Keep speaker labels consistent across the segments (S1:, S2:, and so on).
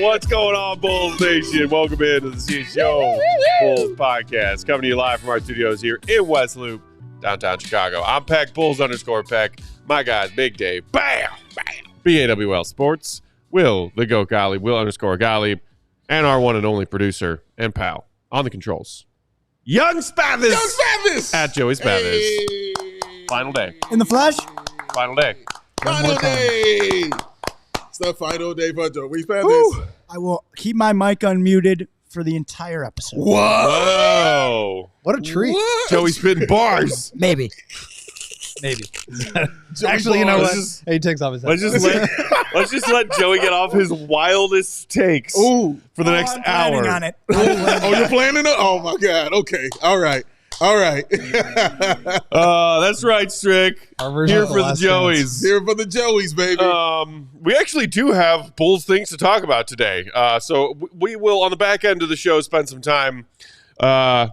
S1: What's going on, Bulls Nation? Welcome into the CHGO Bulls Podcast. Coming to you live from our studios here in West Loop, downtown Chicago. I'm Peck, Bulls_Peck. My guys, Big Dave, bam, bam. BAWL Sports, Will, the Goat Gottlieb, Will_Gottlieb, and our one and only producer and pal on the controls, Young Spathis. At Joey Spathis.
S2: Hey.
S1: Final day.
S3: In the flesh?
S1: Final day.
S2: Final day. It's the final day for Joey Spathis.
S3: I will keep my mic unmuted for the entire episode.
S1: Whoa.
S4: What a treat.
S2: What?
S1: Joey spitting bars.
S3: Maybe.
S4: Actually, you know what?
S1: Let's
S4: He takes off his head.
S1: let's just let Joey get off his wildest takes for the next
S3: I'm
S1: hour.
S3: planning on it.
S2: Oh, you're planning it? Oh, my God. Okay. All right.
S1: That's right, Strick.
S4: Our version
S1: Here
S4: of
S1: for the
S4: Last
S1: Joeys.
S4: Dance.
S2: Here for the Joeys, baby.
S1: We actually do have Bulls things to talk about today. So we will, on the back end of the show, spend some time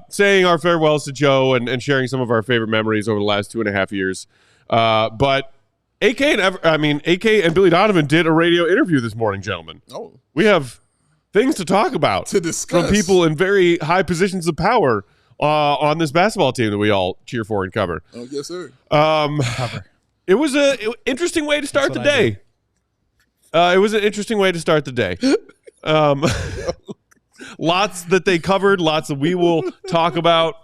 S1: saying our farewells to Joe and sharing some of our favorite memories over the last 2.5 years. But AK and Billy Donovan did a radio interview this morning, gentlemen.
S2: Oh,
S1: We have things to talk about
S2: to discuss.
S1: from people in very high positions of power on this basketball team that we all cheer for and cover.
S2: Oh, yes, sir.
S1: It was an interesting way to start the
S4: That's what I
S1: day. It was an interesting way to start the day. Lots that they covered, lots that we will talk about.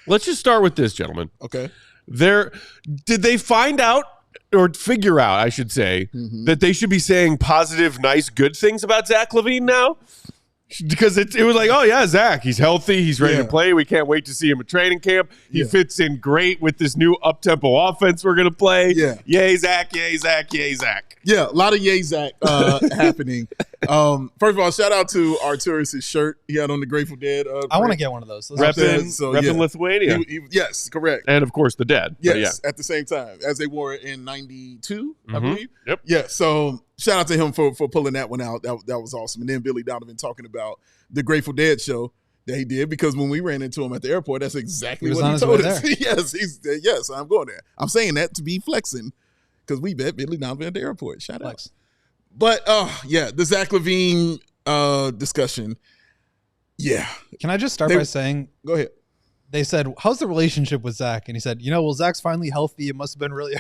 S1: Let's just start with this, gentlemen.
S2: Okay.
S1: Did they find out or figure out, I should say, that they should be saying positive, nice, good things about Zach LaVine now? Because it was like, oh, yeah, Zach, he's healthy. He's ready to play. We can't wait to see him at training camp. He fits in great with this new up-tempo offense we're going to play.
S2: Yeah.
S1: Yay, Zach, yay, Zach, yay, Zach.
S2: Yeah, a lot of yay, Zach happening. First of all, shout out to Arturas' shirt he had on the Grateful Dead.
S4: I want to get one of those.
S1: Repping Lithuania.
S2: Yes, correct.
S1: And, of course, the Dead.
S2: Yes, at the same time, as they wore it in 92, I believe.
S1: Yep.
S2: Yeah, so shout out to him for pulling that one out. That was awesome. And then Billy Donovan talking about the Grateful Dead show that he did, because when we ran into him at the airport, that's exactly what he told us. Yes, I'm going there. I'm saying that to be flexing, because we met Billy Donovan at the airport. Shout out. But, the Zach LaVine discussion. Yeah.
S4: Can I just start by saying,
S2: Go ahead.
S4: they said, how's the relationship with Zach? And he said, Zach's finally healthy. It must have been really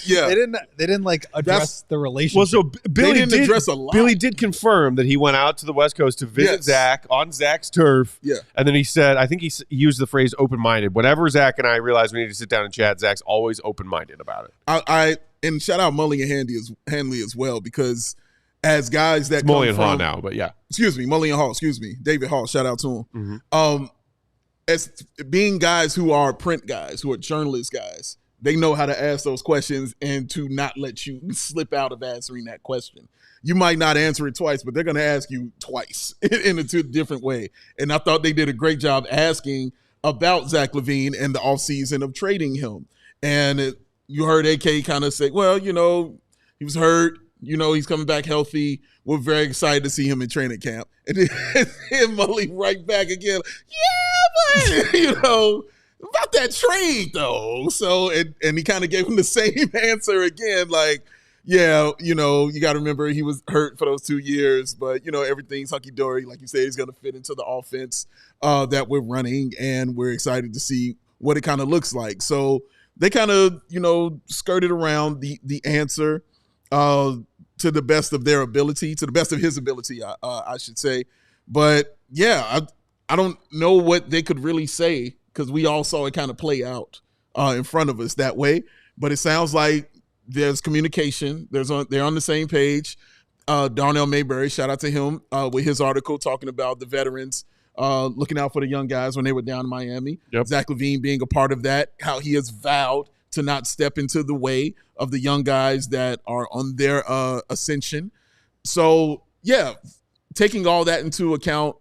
S2: Yeah.
S4: They didn't like address the relationship.
S1: Well, so Billy
S2: didn't address a lot.
S1: Billy did confirm that he went out to the West Coast to visit Zach on Zach's turf.
S2: Yeah.
S1: And then he said, I think he used the phrase open-minded. Whenever Zach and I realize we need to sit down and chat, Zach's always open-minded about it.
S2: And shout out Mully and Hanley as well, because as guys that
S1: Mully and Hall now, but yeah.
S2: Mully and Hall, David Hall, shout out to him. As being guys who are print guys, who are journalist guys, they know how to ask those questions and to not let you slip out of answering that question. You might not answer it twice, but they're going to ask you twice in a different way. And I thought they did a great job asking about Zach LaVine and the offseason of trading him. And you heard AK kind of say, well, he was hurt. He's coming back healthy. We're very excited to see him in training camp. And then Mully right back again. Yeah, but, about that trade, though. So, and he kind of gave him the same answer again. Like, yeah, you got to remember he was hurt for those 2 years. But, everything's hunky-dory. Like you said, he's going to fit into the offense that we're running. And we're excited to see what it kind of looks like. So, they kind of, skirted around the answer to the best of their ability, to the best of his ability, I should say. But, yeah, I don't know what they could really say, because we all saw it kind of play out in front of us that way. But it sounds like there's communication. They're on the same page. Darnell Mayberry, shout out to him with his article talking about the veterans looking out for the young guys when they were down in Miami.
S1: Yep.
S2: Zach LaVine being a part of that, how he has vowed to not step into the way of the young guys that are on their ascension. So, yeah, taking all that into account,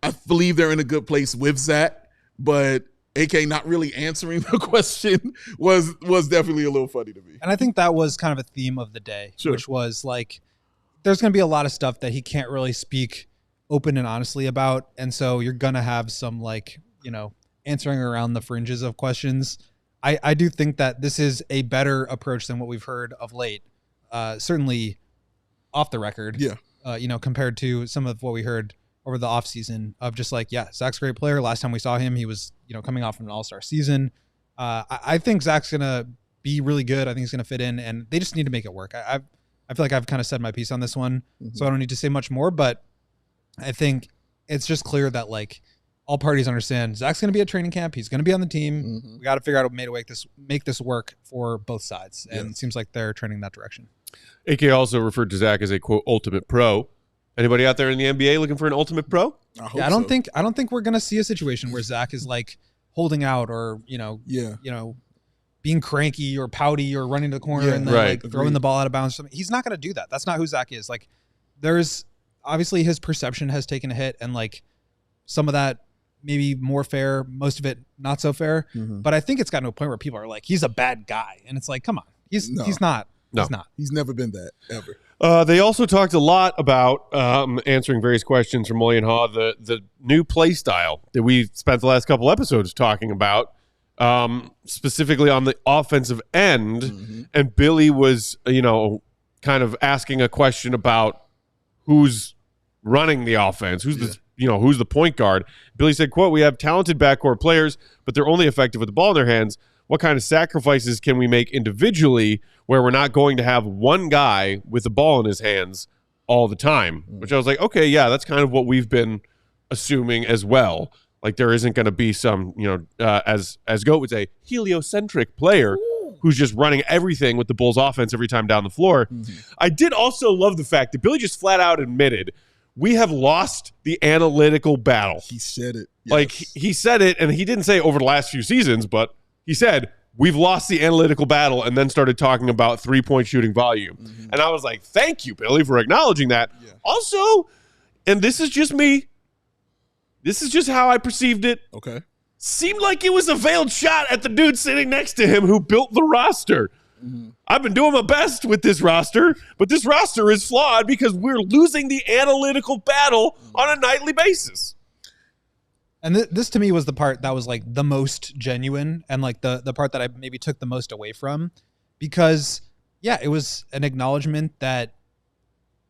S2: I believe they're in a good place with Zach, but AK not really answering the question was definitely a little funny to me.
S4: And I think that was kind of a theme of the day, which was like, there's going to be a lot of stuff that he can't really speak open and honestly about. And so you're going to have some answering around the fringes of questions. I do think that this is a better approach than what we've heard of late. Certainly off the record.
S2: Yeah.
S4: Compared to some of what we heard over the offseason of just like, yeah, Zach's a great player. Last time we saw him, he was, coming off of an all-star season. I think Zach's going to be really good. I think he's going to fit in, and they just need to make it work. I feel like I've kind of said my piece on this one, so I don't need to say much more, but I think it's just clear that like all parties understand Zach's going to be at training camp. He's going to be on the team. We got to figure out a way to make this work for both sides. And it seems like they're trending in that direction.
S1: AK also referred to Zach as a quote ultimate pro. Anybody out there in the NBA looking for an ultimate pro?
S4: I don't think we're going to see a situation where Zach is like holding out or, being cranky or pouty or running to the corner and then like throwing the ball out of bounds. He's not going to do that. That's not who Zach is. Like there's obviously his perception has taken a hit, and like some of that maybe more fair, most of it not so fair. But I think it's gotten to a point where people are like, he's a bad guy. And it's like, come on, he's not.
S1: No.
S4: He's not.
S2: He's never been that, ever.
S1: They also talked a lot about answering various questions from Mully and Haw, the new play style that we spent the last couple episodes talking about, specifically on the offensive end. And Billy was, kind of asking a question about who's running the offense, who's the point guard. Billy said, quote, "We have talented backcourt players, but they're only effective with the ball in their hands. What kind of sacrifices can we make individually where we're not going to have one guy with the ball in his hands all the time?" Which I was like, okay, yeah, that's kind of what we've been assuming as well. Like there isn't going to be some, as Goat would say, heliocentric player who's just running everything with the Bulls offense every time down the floor. I did also love the fact that Billy just flat out admitted we have lost the analytical battle.
S2: He said it. Yes.
S1: Like he said it, and he didn't say over the last few seasons, but he said, we've lost the analytical battle, and then started talking about three-point shooting volume. And I was like, thank you, Billy, for acknowledging that. Yeah. Also, and this is just me, this is just how I perceived it.
S2: Okay.
S1: Seemed like it was a veiled shot at the dude sitting next to him who built the roster. I've been doing my best with this roster, but this roster is flawed because we're losing the analytical battle on a nightly basis.
S4: And this to me was the part that was like the most genuine and like the part that I maybe took the most away from, because it was an acknowledgement that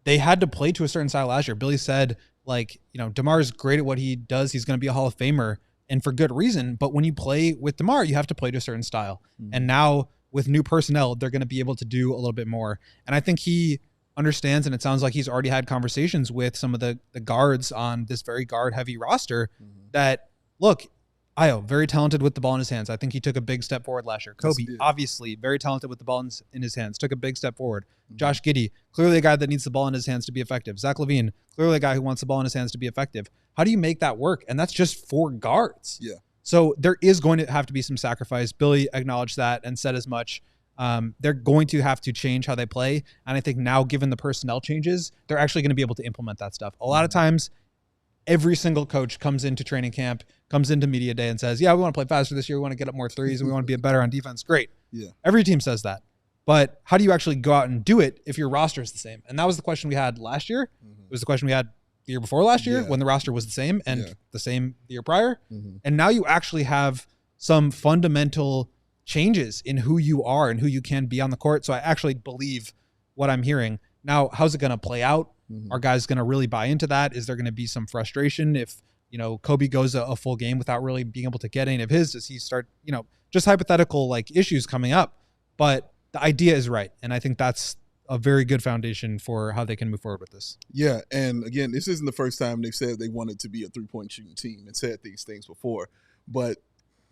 S4: they had to play to a certain style last year. Billy said like, DeMar's great at what he does. He's going to be a Hall of Famer, and for good reason. But when you play with DeMar, you have to play to a certain style. And now with new personnel, they're going to be able to do a little bit more. And I think he understands, and it sounds like he's already had conversations with some of the guards on this very guard-heavy roster that, look, Ayo, very talented with the ball in his hands. I think he took a big step forward last year. Kobe, obviously, very talented with the ball in his hands, took a big step forward. Josh Giddey, clearly a guy that needs the ball in his hands to be effective. Zach LaVine, clearly a guy who wants the ball in his hands to be effective. How do you make that work? And that's just 4 guards.
S2: Yeah.
S4: So there is going to have to be some sacrifice. Billy acknowledged that and said as much. They're going to have to change how they play. And I think now, given the personnel changes, they're actually going to be able to implement that stuff. A lot of times, every single coach comes into training camp, comes into media day and says, yeah, we want to play faster this year. We want to get up more threes and we want to be better on defense. Great.
S2: Yeah.
S4: Every team says that. But how do you actually go out and do it if your roster is the same? And that was the question we had last year. It was the question we had the year before last year when the roster was the same and the same the year prior. And now you actually have some fundamental changes in who you are and who you can be on the court. So I actually believe what I'm hearing. Now, how's it going to play out? Are guys going to really buy into that? Is there going to be some frustration if, Kobe goes a full game without really being able to get any of his? Does he start, just hypothetical like issues coming up? But the idea is right. And I think that's a very good foundation for how they can move forward with this.
S2: Yeah. And again, this isn't the first time they've said they wanted to be a 3-point shooting team and said these things before. But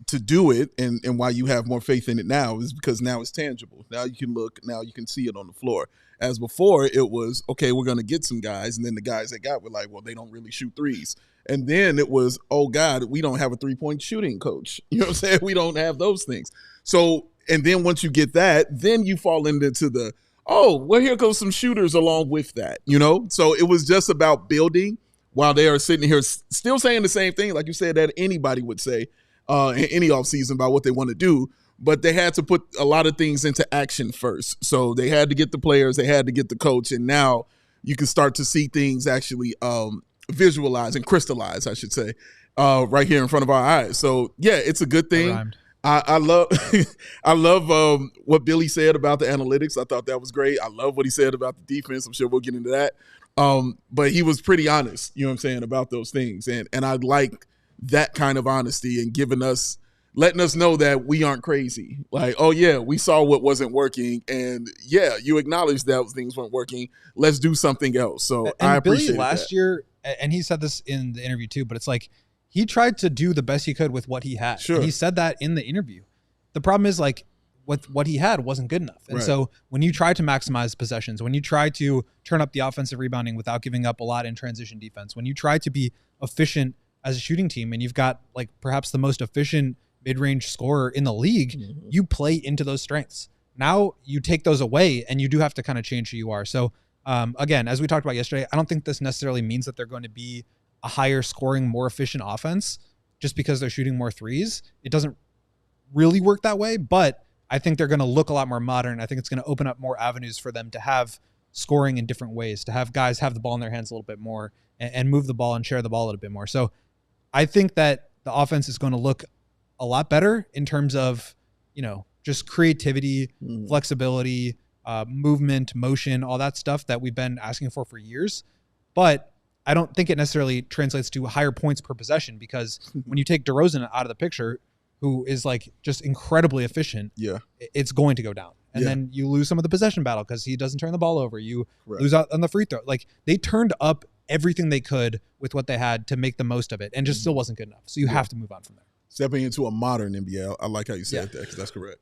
S2: to do it, and why you have more faith in it now, is because now it's tangible. Now you can look, now you can see it on the floor. As before, it was, okay, we're going to get some guys, and then the guys they got were like, well, they don't really shoot threes. And then it was, oh, God, we don't have a 3-point shooting coach. You know what I'm saying? We don't have those things. So, and then once you get that, then you fall into the, oh, well, here goes some shooters along with that, So it was just about building while they are sitting here still saying the same thing, like you said, that anybody would say in any offseason about what they want to do. But they had to put a lot of things into action first. So they had to get the players, they had to get the coach, and now you can start to see things actually visualize and crystallize, I should say, right here in front of our eyes. So, yeah, it's a good thing. I love I love what Billy said about the analytics. I thought that was great. I love what he said about the defense. I'm sure we'll get into that. But he was pretty honest, you know what I'm saying, about those things. And I like that kind of honesty and letting us know that we aren't crazy. Like, oh yeah, we saw what wasn't working, and yeah, you acknowledge that things weren't working. Let's do something else. So
S4: and
S2: I appreciate
S4: Billy last year, and he said this in the interview too, but it's like he tried to do the best he could with what he had.
S2: Sure.
S4: And he said that in the interview. The problem is like with what he had wasn't good enough. And
S2: Right.
S4: so when you try to maximize possessions, when you try to turn up the offensive rebounding without giving up a lot in transition defense, when you try to be efficient as a shooting team and you've got like perhaps the most efficient mid-range scorer in the league, you play into those strengths. Now you take those away and you do have to kind of change who you are. So again, as we talked about yesterday, I don't think this necessarily means that they're going to be a higher scoring, more efficient offense just because they're shooting more threes. It doesn't really work that way, but I think they're going to look a lot more modern. I think it's going to open up more avenues for them to have scoring in different ways, to have guys have the ball in their hands a little bit more and move the ball and share the ball a little bit more. So I think that the offense is going to look a lot better in terms of, you know, just creativity, flexibility, movement, motion, all that stuff that we've been asking for years. But I don't think it necessarily translates to higher points per possession, because when you take DeRozan out of the picture, who is like just incredibly efficient, it's going to go down. And then you lose some of the possession battle because he doesn't turn the ball over. You lose out on the free throw. Like they turned up everything they could with what they had to make the most of it, and just still wasn't good enough. So you have to move on from there.
S2: Stepping into a modern NBA. I like how you said that, because that's correct.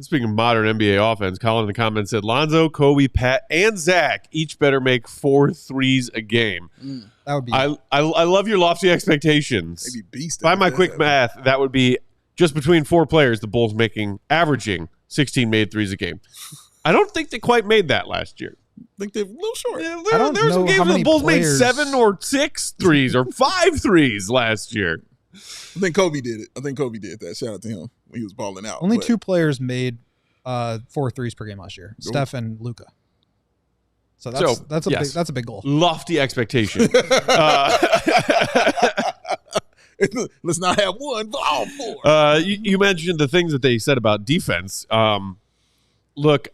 S1: Speaking of modern NBA offense, Colin in the comments said Lonzo, Kobe, Pat, and Zach each better make 4 threes a game.
S4: That would be.
S1: I love your lofty expectations.
S2: Maybe beast.
S1: By my quick math, that would be just between 4 players, the Bulls averaging 16 made threes a game. I don't think they quite made that last year.
S2: I think they're a little short.
S1: Yeah,
S4: I don't
S1: there were some
S4: know
S1: games
S4: how
S1: where the
S4: many
S1: Bulls
S4: players-
S1: made 7 or 6 threes or 5 threes last year.
S2: I think Kobe did it. I think Kobe did that. Shout out to him when he was balling out.
S4: Only
S2: But
S4: 2 players made 4 threes per game last year, Steph and Luka. So that's a big goal.
S1: Lofty expectation.
S2: Let's not have one, but all 4.
S1: You mentioned the things that they said about defense. Look,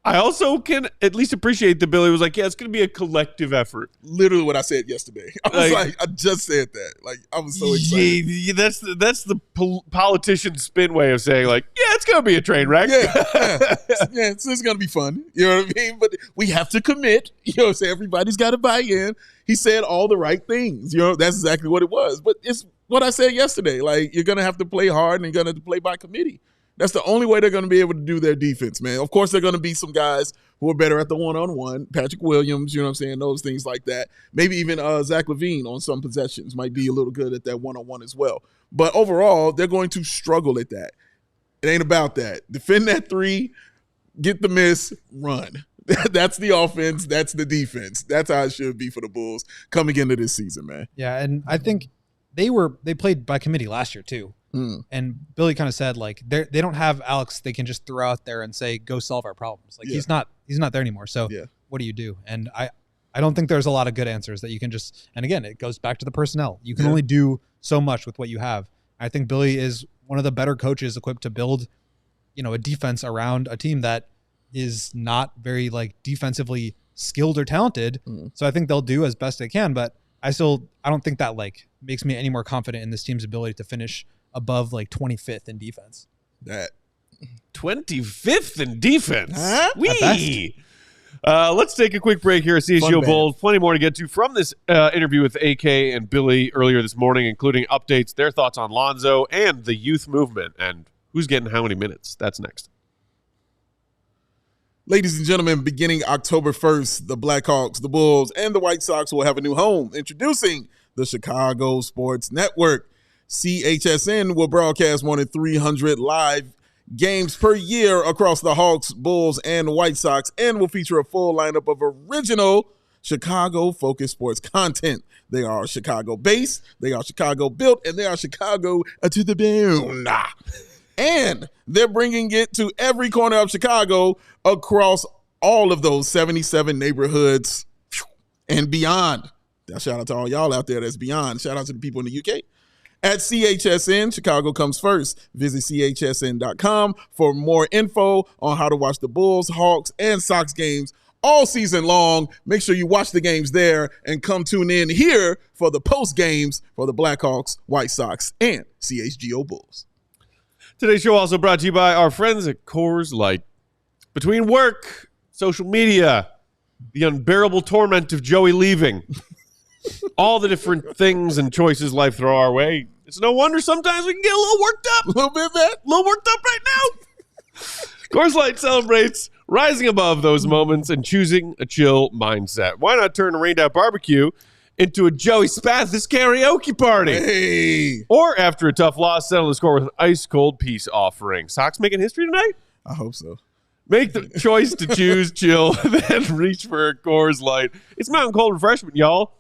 S1: I also can at least appreciate that Billy was like, yeah, it's going to be a collective effort.
S2: Literally what I said yesterday. I was like, I just said that. Like, I was so excited.
S1: Yeah, that's the politician's spin way of saying, like, yeah, it's going to be a train wreck.
S2: Yeah, so it's going to be fun. You know what I mean? But we have to commit. You know what I'm saying? Everybody's got to buy in. He said all the right things. You know, that's exactly what it was. But it's what I said yesterday. Like, you're going to have to play hard and you're going to have to play by committee. That's the only way they're going to be able to do their defense, man. Of course, there are going to be some guys who are better at the one-on-one. Patrick Williams, you know what I'm saying? Those things like that. Maybe even Zach LaVine on some possessions might be a little good at that one-on-one as well. But overall, they're going to struggle at that. It ain't about that. Defend that 3, get the miss, run. That's the offense. That's the defense. That's how it should be for the Bulls coming into this season, man.
S4: Yeah, and I think they played by committee last year too. And Billy kind of said, like, they don't have Alex they can just throw out there and say, go solve our problems. Like, he's not there anymore. So what do you do? And I don't think there's a lot of good answers that you can just, and again, it goes back to the personnel. You can only do so much with what you have. I think Billy is one of the better coaches equipped to build, you know, a defense around a team that is not very like defensively skilled or talented. So I think they'll do as best they can, but I don't think that like makes me any more confident in this team's ability to finish above like 25th in defense.
S2: That
S1: 25th in defense.
S2: Huh?
S1: Let's take a quick break here at CHGO Bulls. Plenty more to get to from this interview with AK and Billy earlier this morning, including updates, their thoughts on Lonzo and the youth movement and who's getting how many minutes. That's next.
S2: Ladies and gentlemen, beginning October 1st, the Blackhawks, the Bulls, and the White Sox will have a new home. Introducing the Chicago Sports Network. CHSN will broadcast more than 300 live games per year across the Hawks, Bulls, and White Sox, and will feature a full lineup of original Chicago-focused sports content. They are Chicago-based, they are Chicago-built, and they are Chicago to the bone. And they're bringing it to every corner of Chicago across all of those 77 neighborhoods and beyond. Shout out to all y'all out there that's beyond. Shout out to the people in the UK. At CHSN, Chicago comes first. Visit CHSN.com for more info on how to watch the Bulls, Hawks, and Sox games all season long. Make sure you watch the games there and come tune in here for the post games for the Blackhawks, White Sox, and CHGO Bulls.
S1: Today's show also brought to you by our friends at Coors Light. Between work, social media, the unbearable torment of Joey leaving, all the different things and choices life throw our way, it's no wonder sometimes we can get a little worked up.
S2: A little bit, man.
S1: A little worked up right now. Coors Light celebrates rising above those moments and choosing a chill mindset. Why not turn a rained out barbecue into a Joey Spathis karaoke party?
S2: Hey.
S1: Or after a tough loss, settle the score with an ice-cold peace offering. Sox making history tonight?
S2: I hope so.
S1: Make the choice to choose chill, then reach for a Coors Light. It's mountain cold refreshment, y'all.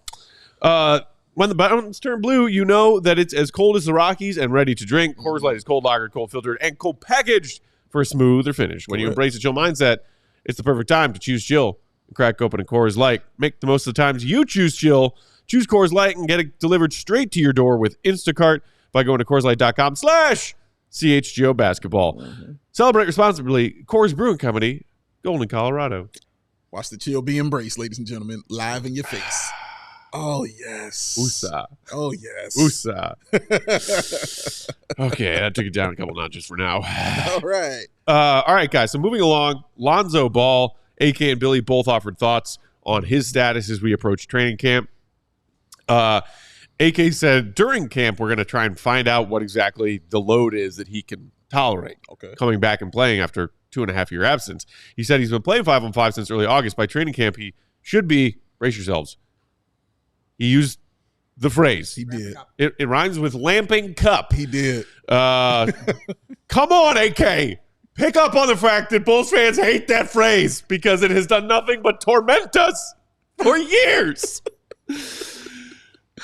S1: When the mountains turn blue, you know that it's as cold as the Rockies and ready to drink. Coors Light is cold lagered, cold filtered, and cold packaged for a smoother finish. When you embrace a chill mindset, it's the perfect time to choose chill and crack open a Coors Light. Make the most of the times you choose chill. Choose Coors Light and get it delivered straight to your door with Instacart by going to CoorsLight.com/CHGO basketball. Mm-hmm. Celebrate responsibly. Coors Brewing Company, Golden, Colorado.
S2: Watch the chill be embraced, ladies and gentlemen, live in your face. Oh, yes.
S1: Usa.
S2: Oh, yes.
S1: Usa. Okay, that took it down a couple notches for now.
S2: All right.
S1: All right, guys. So moving along, Lonzo Ball, AK and Billy both offered thoughts on his status as we approach training camp. AK said during camp, we're going to try and find out what exactly the load is that he can tolerate.
S2: Okay.
S1: Coming back and playing after 2.5-year absence. He said he's been playing 5-on-5 since early August. By training camp, he should be, brace yourselves, he used the phrase.
S2: He did.
S1: It rhymes with lamping cup.
S2: He did.
S1: Come on, AK. Pick up on the fact that Bulls fans hate that phrase because it has done nothing but torment us for years.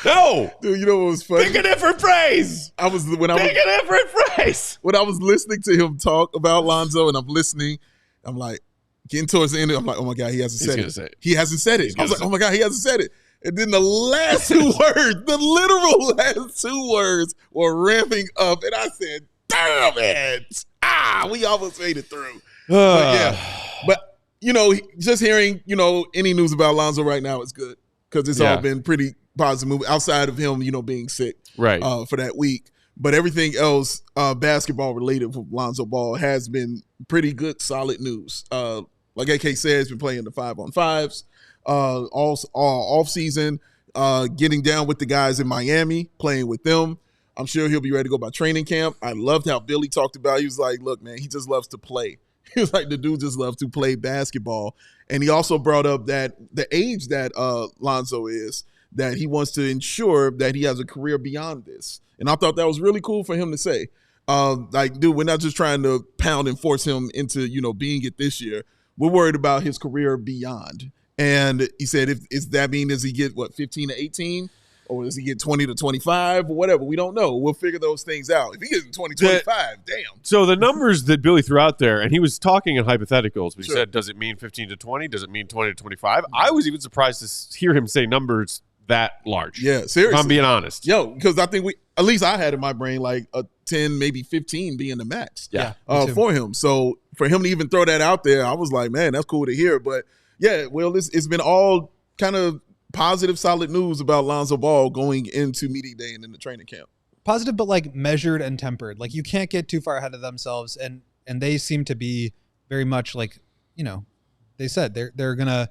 S1: No.
S2: Dude, you know what was funny?
S1: Pick a different phrase.
S2: Pick a
S1: different phrase.
S2: When I was listening to him talk about Lonzo and I'm listening, I'm like, getting towards the end, I'm like, oh my God, he hasn't said it. He hasn't said it. I was like, oh my God, he hasn't said it. And then the last two words, the literal last two words were ramping up. And I said, damn it. We almost made it through. But yeah. But, just hearing, any news about Lonzo right now is good because it's all been pretty positive move outside of him, being sick
S1: right
S2: for that week. But everything else basketball related for Lonzo Ball has been pretty good, solid news. Like AK said, he's been playing the 5-on-5s. All off season, getting down with the guys in Miami, playing with them. I'm sure he'll be ready to go by training camp. I loved how Billy talked about it. He was like, look, man, he just loves to play. He was like, the dude just loves to play basketball. And he also brought up that the age that Lonzo is, that he wants to ensure that he has a career beyond this. And I thought that was really cool for him to say. Dude, we're not just trying to pound and force him into, being it this year. We're worried about his career beyond. And he said, does he get, 15 to 18? Or does he get 20 to 25 or whatever? We don't know. We'll figure those things out. If he gets 20, 25, damn.
S1: So the numbers that Billy threw out there, and he was talking in hypotheticals, but he said, does it mean 15 to 20? Does it mean 20 to 25? I was even surprised to hear him say numbers that large.
S2: Yeah, seriously.
S1: If I'm being honest.
S2: Yo, because I think at least I had in my brain like a 10, maybe 15 being the max for him. So for him to even throw that out there, I was like, man, that's cool to hear. But yeah, well, it's been all kind of positive, solid news about Lonzo Ball going into media day and in the training camp.
S4: Positive, but measured and tempered. You can't get too far ahead of themselves. And they seem to be very much they said they're going to,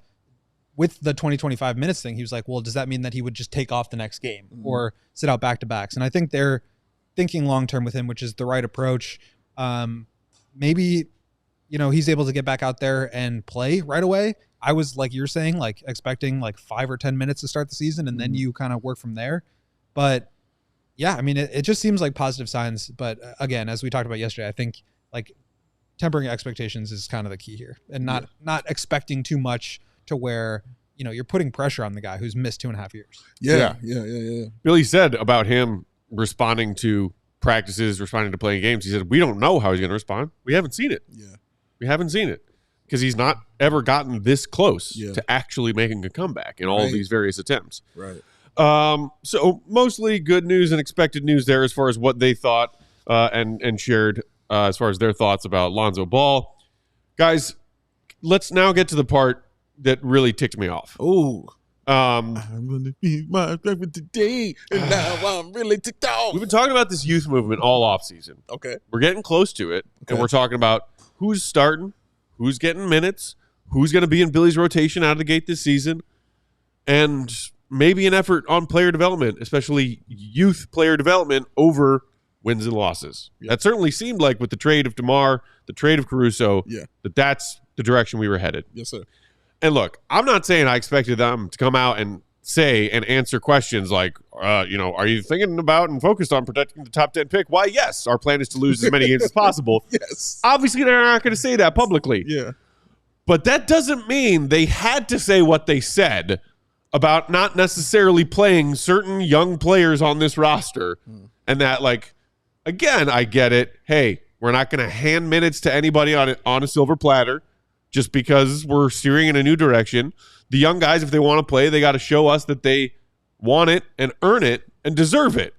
S4: with the 20-25 minutes thing, he was like, well, does that mean that he would just take off the next game or sit out back-to-backs? And I think they're thinking long-term with him, which is the right approach. Maybe, he's able to get back out there and play right away. I was, like you're saying, expecting 5 or 10 minutes to start the season, and then you kind of work from there. But, yeah, I mean, it just seems like positive signs. But, again, as we talked about yesterday, I think, tempering expectations is kind of the key here. And not expecting too much to where, you're putting pressure on the guy who's missed 2.5 years.
S2: Yeah.
S1: Billy said about him responding to practices, responding to playing games, he said, we don't know how he's going to respond. We haven't seen it.
S2: Yeah.
S1: We haven't seen it because he's not ever gotten this close to actually making a comeback in all of these various attempts.
S2: Right.
S1: So mostly good news and expected news there as far as what they thought and shared as far as their thoughts about Lonzo Ball. Guys, let's now get to the part that really ticked me off.
S2: Oh, I'm gonna be my driver today, and now I'm really ticked off.
S1: We've been talking about this youth movement all offseason.
S2: Okay,
S1: we're getting close to it, and we're talking about who's starting, who's getting minutes, who's going to be in Billy's rotation out of the gate this season, and maybe an effort on player development, especially youth player development over wins and losses. Yeah. That certainly seemed like with the trade of DeMar, the trade of Caruso, that's the direction we were headed.
S2: Yes, sir.
S1: And look, I'm not saying I expected them to come out and say and answer questions like, are you thinking about and focused on protecting the top 10 pick? Why, yes, our plan is to lose as many games as possible.
S2: Yes.
S1: Obviously, they're not going to say that publicly.
S2: Yeah.
S1: But that doesn't mean they had to say what they said about not necessarily playing certain young players on this roster. And that, again, I get it. Hey, we're not going to hand minutes to anybody on a silver platter just because we're steering in a new direction. The young guys, if they want to play, they got to show us that they want it and earn it and deserve it.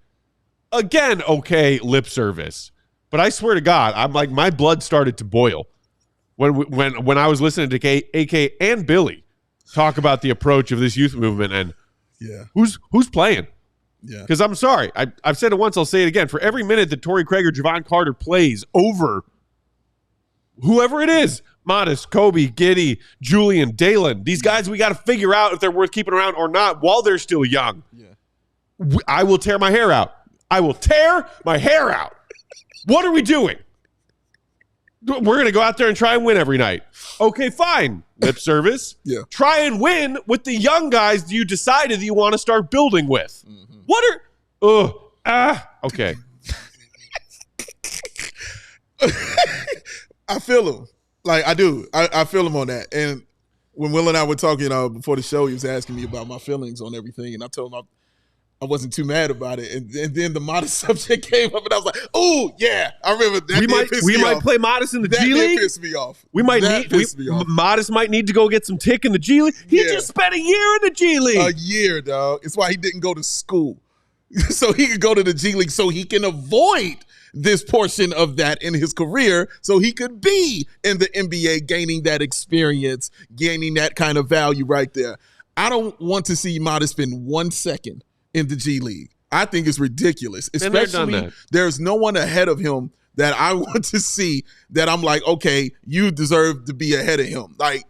S1: Again, okay, lip service. But I swear to God, I'm like, my blood started to boil when I was listening to AK and Billy talk about the approach of this youth movement and who's playing.
S2: Yeah.
S1: Because I'm sorry, I've said it once, I'll say it again. For every minute that Torrey Craig or Javon Carter plays over whoever it is, Modest, Kobe, Giddey, Julian, Dalen, these guys, we got to figure out if they're worth keeping around or not while they're still young. Yeah. I will tear my hair out. I will tear my hair out. What are we doing? We're going to go out there and try and win every night. Okay, fine. Lip service.
S2: Yeah.
S1: Try and win with the young guys you decided that you want to start building with. Mm-hmm. What are... okay.
S2: I feel him. Like, I do. I feel him on that. And when Will and I were talking before the show, he was asking me about my feelings on everything. And I told him I wasn't too mad about it. And then the Modest subject came up, and I was like, oh, yeah. I remember that.
S1: We might play Modest in the G League.
S2: That pissed me off.
S1: Modest might need to go get some tick in the G League. He just spent a year in the G League.
S2: A year, dog. It's why he didn't go to school. So he could go to the G League so he can avoid this portion of that in his career so he could be in the NBA, gaining that experience, gaining that kind of value right there. I don't want to see Modest spend 1 second in the G League. I think it's ridiculous. Especially there's no one ahead of him that I want to see that I'm like, okay, you deserve to be ahead of him. Like,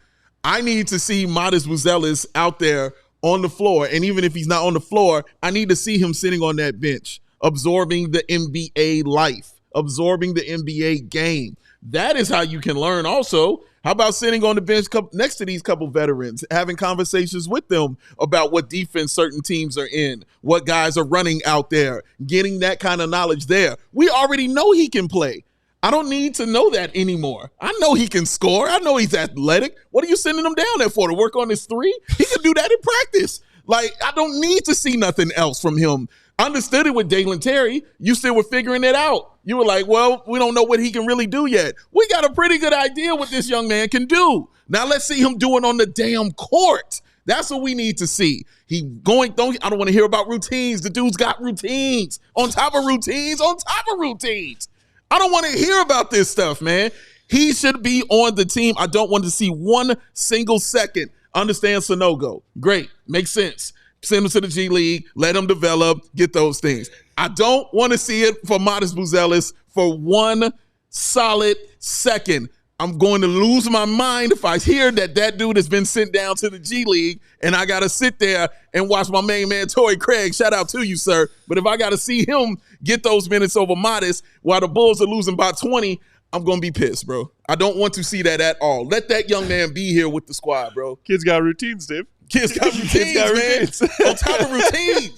S2: I need to see Modest Buzelis out there on the floor. And even if he's not on the floor, I need to see him sitting on that bench, absorbing the NBA life, absorbing the NBA game. That is how you can learn also. How about sitting on the bench next to these couple veterans, having conversations with them about what defense certain teams are in, what guys are running out there, getting that kind of knowledge there. We already know he can play. I don't need to know that anymore. I know he can score. I know he's athletic. What are you sending him down there for, to work on his three? He can do that in practice. Like, I don't need to see nothing else from him. I understood it with Dalen Terry. You still were figuring it out. You were like, well, we don't know what he can really do yet. We got a pretty good idea what this young man can do. Now let's see him doing on the damn court. That's what we need to see. I don't want to hear about routines. The dude's got routines on top of routines on top of routines. I don't want to hear about this stuff, man. He should be on the team. I don't want to see 1 single second. Understand Sonogo. Great. Makes sense. Send him to the G League. Let him develop. Get those things. I don't want to see it for Modest Buzelis for 1 solid second. I'm going to lose my mind if I hear that dude has been sent down to the G League and I got to sit there and watch my main man, Torrey Craig. Shout out to you, sir. But if I got to see him get those minutes over Modest while the Bulls are losing by 20, I'm going to be pissed, bro. I don't want to see that at all. Let that young man be here with the squad, bro.
S1: Kids got routines, Dave.
S2: Kids got routines, man. On top of routines.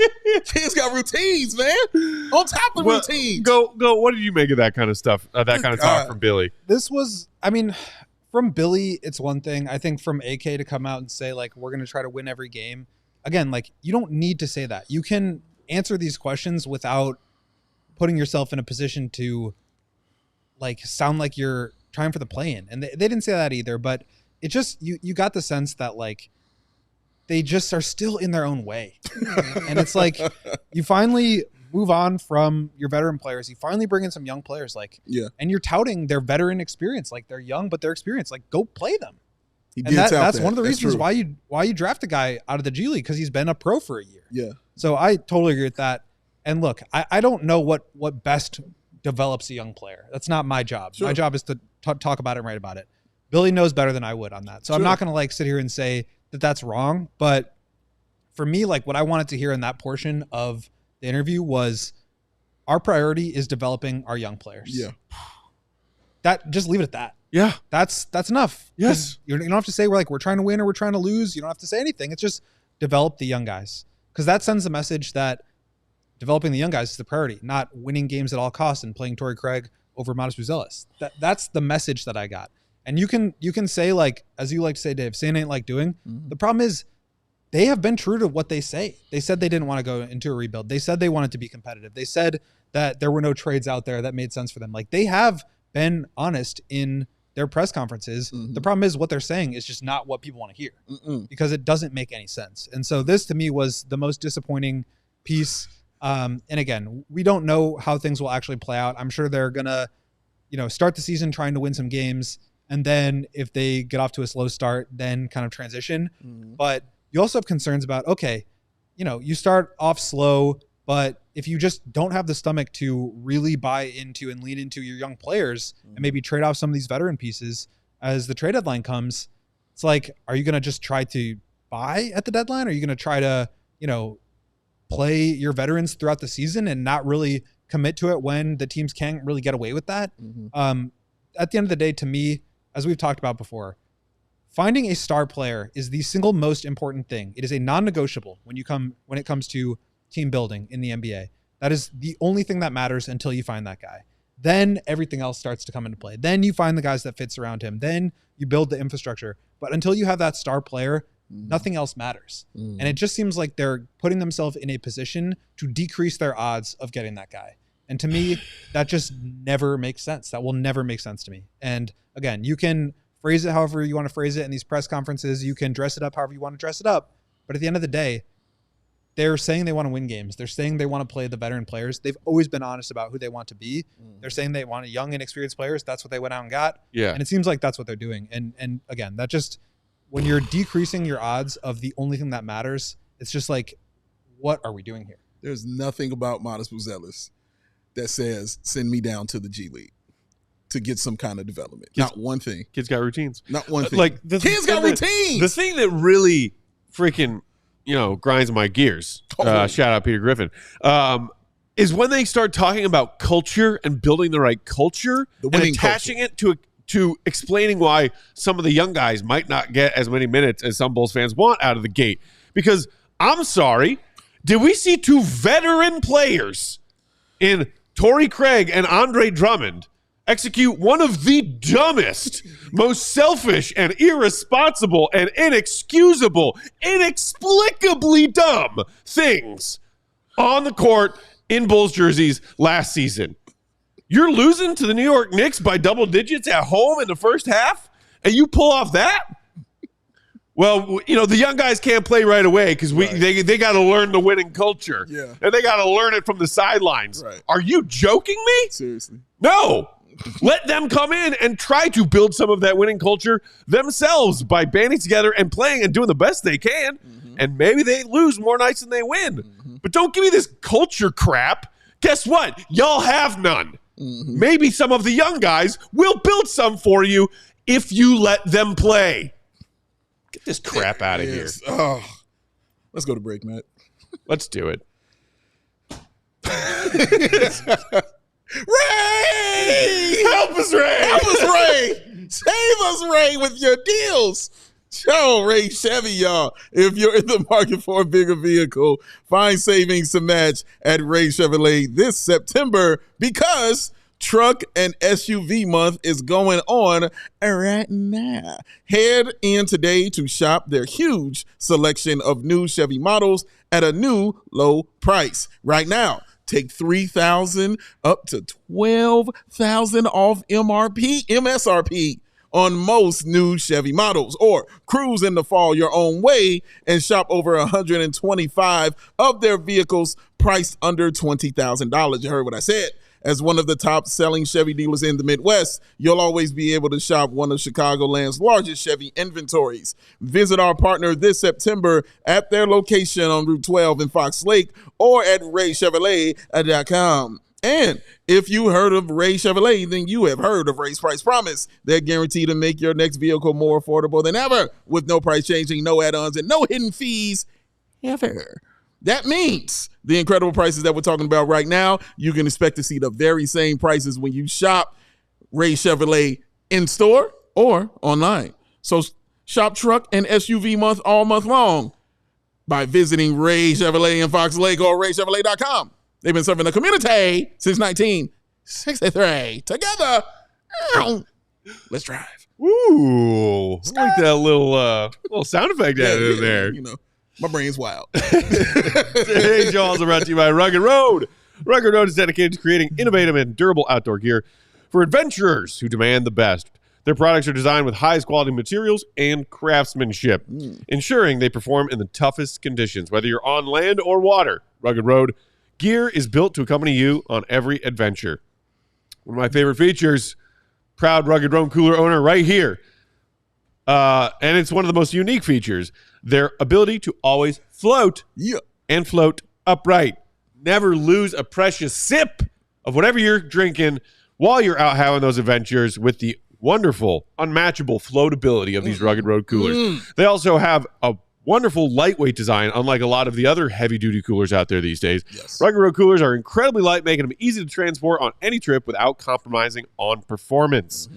S2: Kids got routines, man. On top of routines.
S1: Go. What did you make of that kind of stuff, that kind of talk from Billy?
S4: This was, from Billy, it's one thing. I think from AK to come out and say, we're going to try to win every game. Again, you don't need to say that. You can answer these questions without putting yourself in a position to, sound like you're trying for the play-in. And they didn't say that either, but it just, you got the sense that, they just are still in their own way. And it's like, you finally move on from your veteran players. You finally bring in some young players, and you're touting their veteran experience. Like, they're young, but they're experienced. Like, go play them. And that's one of the reasons why you draft a guy out of the G League, because he's been a pro for a year.
S2: Yeah.
S4: So I totally agree with that. And look, I don't know what best develops a young player. That's not my job. Sure. My job is to talk about it and write about it. Billy knows better than I would on that. So I'm not going to like sit here and say that that's wrong. But for me, like, what I wanted to hear in that portion of the interview was, our priority is developing our young players.
S2: Yeah.
S4: That, just leave it at that.
S1: Yeah.
S4: That's enough.
S2: Yes.
S4: You don't have to say we're trying to win or we're trying to lose. You don't have to say anything. It's just develop the young guys. Because that sends the message that developing the young guys is the priority, not winning games at all costs and playing Torrey Craig over Modest Buzelis. That's the message that I got. And you can say, like, as you like to say, Dave, saying ain't like doing. Mm-hmm. The problem is, they have been true to what they say. They said they didn't want to go into a rebuild. They said they wanted to be competitive. They said that there were no trades out there that made sense for them. Like, they have been honest in their press conferences. Mm-hmm. The problem is, what they're saying is just not what people want to hear. Because it doesn't make any sense. And so this, to me, was the most disappointing piece. And again, we don't know how things will actually play out. I'm sure they're going to, start the season trying to win some games. And then if they get off to a slow start, then kind of transition. But you also have concerns about, okay, you start off slow, but if you just don't have the stomach to really buy into and lean into your young players and maybe trade off some of these veteran pieces as the trade deadline comes, it's like, are you going to just try to buy at the deadline? Are you going to try to, play your veterans throughout the season and not really commit to it when the teams can't really get away with that? At the end of the day, to me, as we've talked about before, finding a star player is the single most important thing. It is a non-negotiable when it comes to team building in the NBA. That is the only thing that matters until you find that guy. Then everything else starts to come into play. Then you find the guys that fits around him. Then you build the infrastructure. But until you have that star player, nothing else matters. And it just seems like they're putting themselves in a position to decrease their odds of getting that guy. And to me, that just never makes sense. That will never make sense to me. And again, you can phrase it however you want to phrase it in these press conferences. You can dress it up however you want to dress it up. But at the end of the day, they're saying they want to win games. They're saying they want to play the veteran players. They've always been honest about who they want to be. They're saying they want young and experienced players. That's what they went out and got. Yeah. And it seems like that's what they're doing. And again, that just, when you're decreasing your odds of the only thing that matters, it's just like, what are we doing here?
S2: There's nothing about Modest Buzelis that says, send me down to the G League to get some kind of development. Not one thing.
S1: Kids got routines.
S2: Not one thing.
S1: Like,
S2: kids got routines.
S1: The thing that really freaking, grinds my gears, shout out Peter Griffin, is when they start talking about culture and building the right culture and attaching it to explaining why some of the young guys might not get as many minutes as some Bulls fans want out of the gate. Because, I'm sorry, did we see two veteran players in Torrey Craig and Andre Drummond execute one of the dumbest, most selfish and irresponsible and inexcusable, inexplicably dumb things on the court in Bulls jerseys last season? You're losing to the New York Knicks by double digits at home in the first half, and you pull off that? Well, the young guys can't play right away because they got to learn the winning culture. Yeah. And they got to learn it from the sidelines. Right. Are you joking me?
S2: Seriously.
S1: No. Let them come in and try to build some of that winning culture themselves by banding together and playing and doing the best they can. And maybe they lose more nights than they win. But don't give me this culture crap. Guess what? Y'all have none. Maybe some of the young guys will build some for you if you let them play. Get this crap out of here.
S2: Oh, let's go to break, Matt.
S1: Let's do it.
S2: Ray!
S1: Help us, Ray!
S2: Help us, Ray! Save us, Ray, with your deals. Show Ray Chevy, y'all. If you're in the market for a bigger vehicle, find savings to match at Ray Chevrolet this September, because Truck and SUV month is going on right now. Head in today to shop their huge selection of new Chevy models at a new low price. Right now, take $3,000 up to $12,000 off MSRP on most new Chevy models, or cruise in the fall your own way and shop over 125 of their vehicles priced under $20,000. You heard what I said. As one of the top-selling Chevy dealers in the Midwest, you'll always be able to shop one of Chicagoland's largest Chevy inventories. Visit our partner this September at their location on Route 12 in Fox Lake or at raychevrolet.com. And if you heard of Ray Chevrolet, then you have heard of Ray's Price Promise. They're guaranteed to make your next vehicle more affordable than ever, with no price changing, no add-ons, and no hidden fees ever. That means the incredible prices that we're talking about right now, you can expect to see the very same prices when you shop Ray Chevrolet in store or online. So shop truck and SUV month all month long by visiting Ray Chevrolet in Fox Lake or raychevrolet.com. They've been serving the community since 1963. Together, let's drive.
S1: Ooh, I like that little sound effect added in there.
S2: You know, my brain's wild.
S1: Today's show also brought to you by Rugged Road. Rugged Road is dedicated to creating innovative and durable outdoor gear for adventurers who demand the best. Their products are designed with highest quality materials and craftsmanship, ensuring they perform in the toughest conditions, whether you're on land or water. Rugged Road gear is built to accompany you on every adventure. One of my favorite features, proud Rugged Road cooler owner right here. And it's one of the most unique features, their ability to always float and float upright. Never lose a precious sip of whatever you're drinking while you're out having those adventures with the wonderful, unmatchable floatability of these Rugged Road coolers. They also have a wonderful lightweight design, unlike a lot of the other heavy-duty coolers out there these days. Yes. Rugged Road coolers are incredibly light, making them easy to transport on any trip without compromising on performance.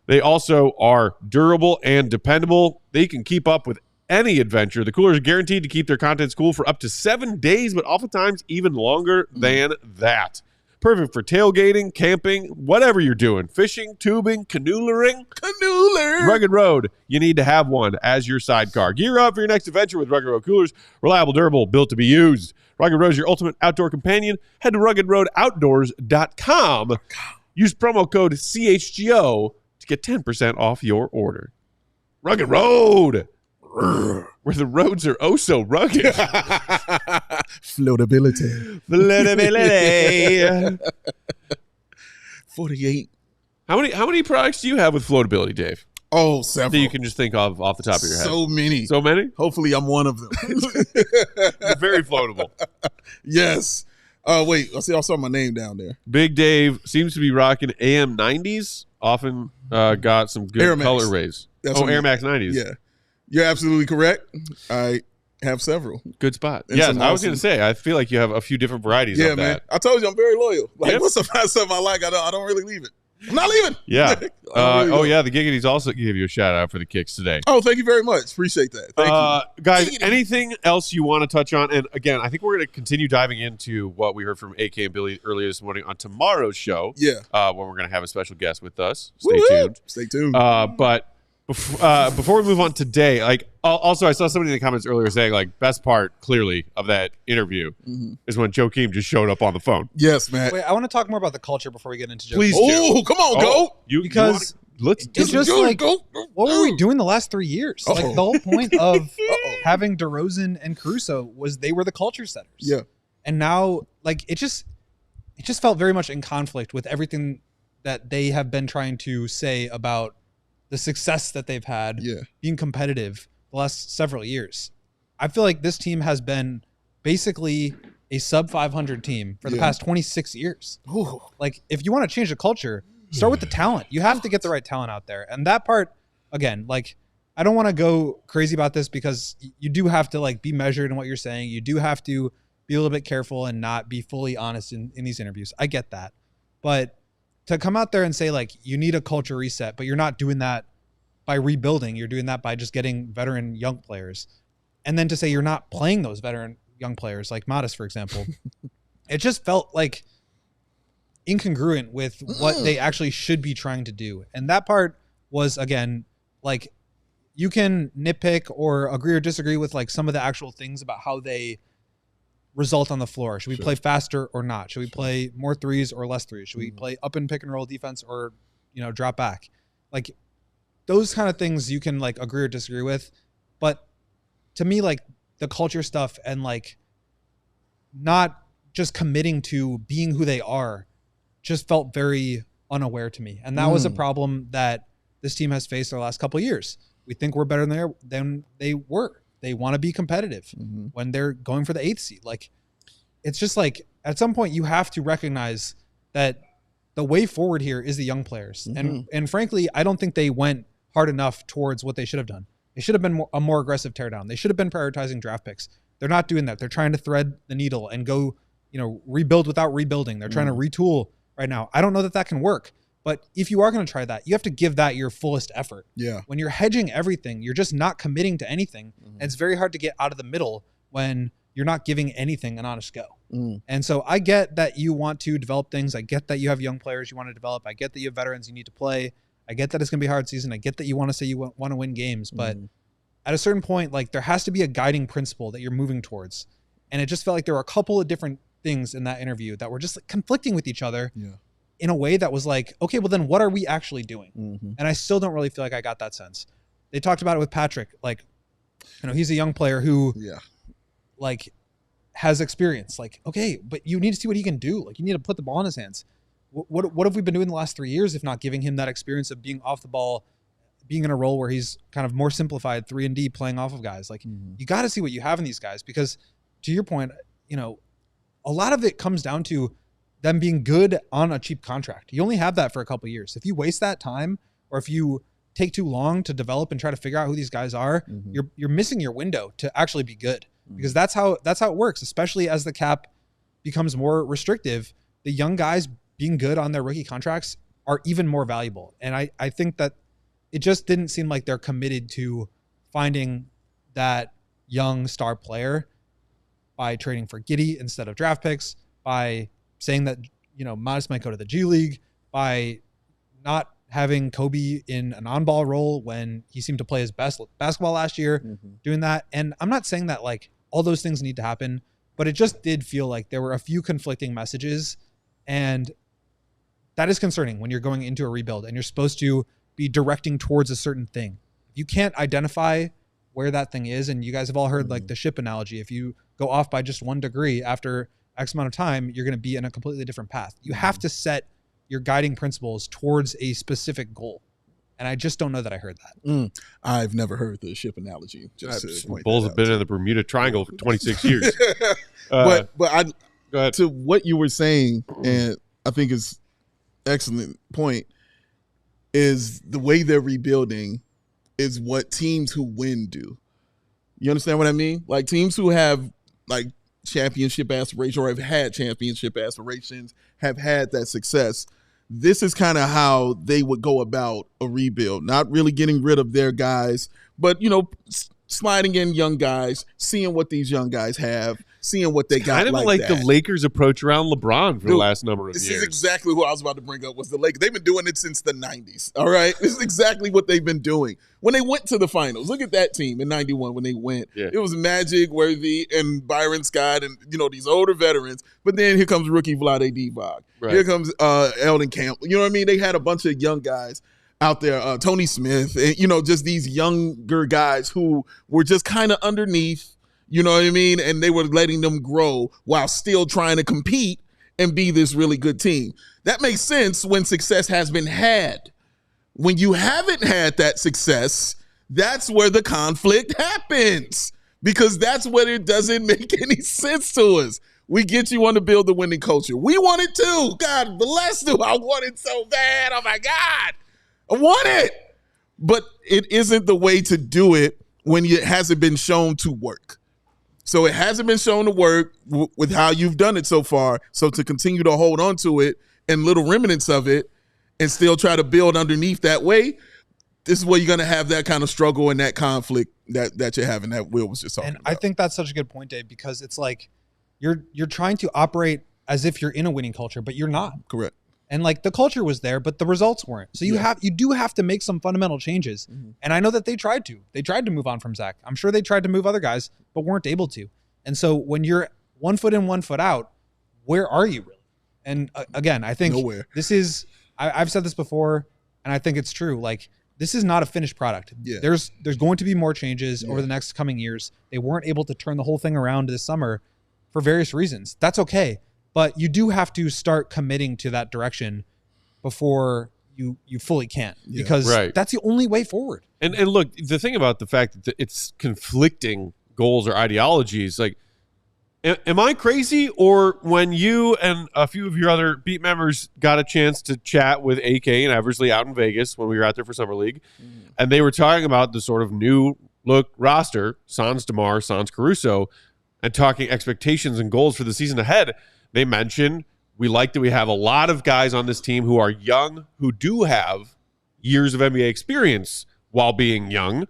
S1: They also are durable and dependable. They can keep up with any adventure. The coolers are guaranteed to keep their contents cool for up to 7 days, but oftentimes even longer than that. Perfect for tailgating, camping, whatever you're doing. Fishing, tubing, canoodling. Rugged Road, you need to have one as your sidecar. Gear up for your next adventure with Rugged Road coolers. Reliable, durable, built to be used. Rugged Road is your ultimate outdoor companion. Head to ruggedroadoutdoors.com. Use promo code CHGO to get 10% off your order. Rugged Road, where the roads are oh so rugged.
S2: Floatability. 48.
S1: How many products do you have with floatability, Dave?
S2: Oh, several.
S1: That you can just think of off the top of your head.
S2: So many.
S1: So many?
S2: Hopefully I'm one of them.
S1: You're very floatable.
S2: Yes. Wait, I saw my name down there.
S1: Big Dave seems to be rocking AM90s. Often got some good
S2: Air Max.
S1: color rays. Air Max 90s.
S2: Yeah. You're absolutely correct. I have several.
S1: Good spot.
S2: And
S1: Yes, I was going to say, I feel like you have a few different varieties of that.
S2: Man. I told you I'm very loyal. Like, what's something I like, I don't really leave it. I'm not leaving.
S1: Yeah. The Giggities also gave you a shout out for the kicks today.
S2: Oh, thank you very much. Appreciate that. Thank you.
S1: Guys, anything else you want to touch on? And again, I think we're going to continue diving into what we heard from AK and Billy earlier this morning on tomorrow's show.
S2: Yeah.
S1: When we're going to have a special guest with us. Stay tuned.
S2: Stay tuned.
S1: But before we move on today, also I saw somebody in the comments earlier saying best part clearly of that interview is when Joakim just showed up on the phone.
S2: Yes, man.
S4: Wait, I want to talk more about the culture before we get into Joakim.
S2: Please do. Oh, come on, go.
S1: Let's
S4: it's just what were we doing the last 3 years? Like the whole point of having DeRozan and Caruso was they were the culture setters.
S2: Yeah.
S4: And now it just felt very much in conflict with everything that they have been trying to say about the success that they've had being competitive the last several years. I feel like this team has been basically a sub 500 team for the past 26 years.
S2: Ooh.
S4: If you want to change the culture, start with the talent. You have to get the right talent out there. And that part, again, I don't want to go crazy about this because you do have to be measured in what you're saying. You do have to be a little bit careful and not be fully honest in these interviews. I get that. But to come out there and say you need a culture reset, but you're not doing that by rebuilding. You're doing that by just getting veteran young players. And then to say you're not playing those veteran young players like Modest, for example, it just felt incongruent with what they actually should be trying to do. And that part was, again, you can nitpick or agree or disagree with some of the actual things about how they result on the floor. Should we play faster or not? Should we play more threes or less threes? Should we play up and pick and roll defense or, drop back? those kind of things you can like agree or disagree with. But to me, like the culture stuff and like not just committing to being who they are just felt very unaware to me. And that was a problem that this team has faced the last couple of years. We think we're better than they were. They want to be competitive when they're going for the 8th seed. Like, it's just like at some point you have to recognize that the way forward here is the young players. And frankly, I don't think they went hard enough towards what they should have done. They should have been a more aggressive teardown. They should have been prioritizing draft picks. They're not doing that. They're trying to thread the needle and go, rebuild without rebuilding. They're trying to retool right now. I don't know that that can work. But if you are going to try that, you have to give that your fullest effort.
S2: Yeah.
S4: When you're hedging everything, you're just not committing to anything. And it's very hard to get out of the middle when you're not giving anything an honest go. And so I get that you want to develop things. I get that you have young players you want to develop. I get that you have veterans you need to play. I get that it's going to be a hard season. I get that you want to say you want to win games. But at a certain point, like there has to be a guiding principle that you're moving towards. And it just felt like there were a couple of different things in that interview that were just like conflicting with each other. Yeah. In a way that was like, okay, well then what are we actually doing? And I still don't really feel like I got that sense. They talked about it with Patrick. Like, he's a young player who like has experience. Like, okay, but you need to see what he can do. Like you need to put the ball in his hands. What have we been doing the last 3 years if not giving him that experience of being off the ball, being in a role where he's kind of more simplified 3-and-D playing off of guys? Like you got to see what you have in these guys because to your point, a lot of it comes down to them being good on a cheap contract. You only have that for a couple of years. If you waste that time or if you take too long to develop and try to figure out who these guys are, you're missing your window to actually be good because that's how it works, especially as the cap becomes more restrictive. The young guys being good on their rookie contracts are even more valuable. And I think that it just didn't seem like they're committed to finding that young star player by trading for Giddey instead of draft picks, by saying that, Modest might go to the G League, by not having Kobe in an on-ball role when he seemed to play his best basketball last year, doing that. And I'm not saying that like all those things need to happen, but it just did feel like there were a few conflicting messages. And that is concerning when you're going into a rebuild and you're supposed to be directing towards a certain thing. If you can't identify where that thing is, and you guys have all heard like the ship analogy, if you go off by just 1 degree after X amount of time, you're going to be in a completely different path. You have to set your guiding principles towards a specific goal. And I just don't know that I heard that.
S2: I've never heard the ship analogy.
S1: Bulls have been in the Bermuda Triangle for 26 years.
S2: But I
S1: go ahead.
S2: To what you were saying, and I think is excellent point, is the way they're rebuilding is what teams who win do. You understand what I mean? Like teams who have like championship aspirations or have had championship aspirations, have had that success. This is kind of how they would go about a rebuild, not really getting rid of their guys, but, sliding in young guys, seeing what these young guys have, seeing what they got.
S1: Kind of like the Lakers approach around LeBron for the last number of years.
S2: This is exactly what I was about to bring up was the Lakers. They've been doing it since the 90s, all right? This is exactly what they've been doing. When they went to the finals, look at that team in 91 when they went. Yeah. It was Magic, Worthy, and Byron Scott and, these older veterans. But then here comes rookie Vlade Divac. Right. Here comes Eldon Campbell. You know what I mean? They had a bunch of young guys out there, Tony Smith, and, just these younger guys who were just kind of underneath, you know what I mean? And they were letting them grow while still trying to compete and be this really good team. That makes sense when success has been had. When you haven't had that success, that's where the conflict happens because that's when it doesn't make any sense to us. We get you want to build the winning culture. We want it too. God bless you. I want it so bad. Oh, my God. I want it. But it isn't the way to do it when it hasn't been shown to work. So it hasn't been shown to work with how you've done it so far. So to continue to hold on to it and little remnants of it and still try to build underneath that way, this is where you're going to have that kind of struggle and that conflict that you're having that Will was just talking about.
S4: I think that's such a good point, Dave, because it's like you're trying to operate as if you're in a winning culture, but you're not.
S2: Correct.
S4: And like the culture was there, but the results weren't. So you do have to make some fundamental changes. And I know that they tried to. They tried to move on from Zach. I'm sure they tried to move other guys, but weren't able to. And so when you're 1 foot in, 1 foot out, where are you really? And again, I think
S2: nowhere.
S4: This is, I've said this before, and I think it's true. Like this is not a finished product.
S2: Yeah.
S4: There's going to be more changes over the next coming years. They weren't able to turn the whole thing around this summer for various reasons. That's okay. But you do have to start committing to that direction before you fully can, because that's the only way forward.
S1: And look, the thing about the fact that it's conflicting goals or ideologies, like, am I crazy, or when you and a few of your other beat members got a chance to chat with AK and Eversley out in Vegas when we were out there for Summer League, and they were talking about the sort of new look roster, Sans DeMar, Sans Caruso, and talking expectations and goals for the season ahead, they mentioned we like that we have a lot of guys on this team who are young, who do have years of NBA experience while being young,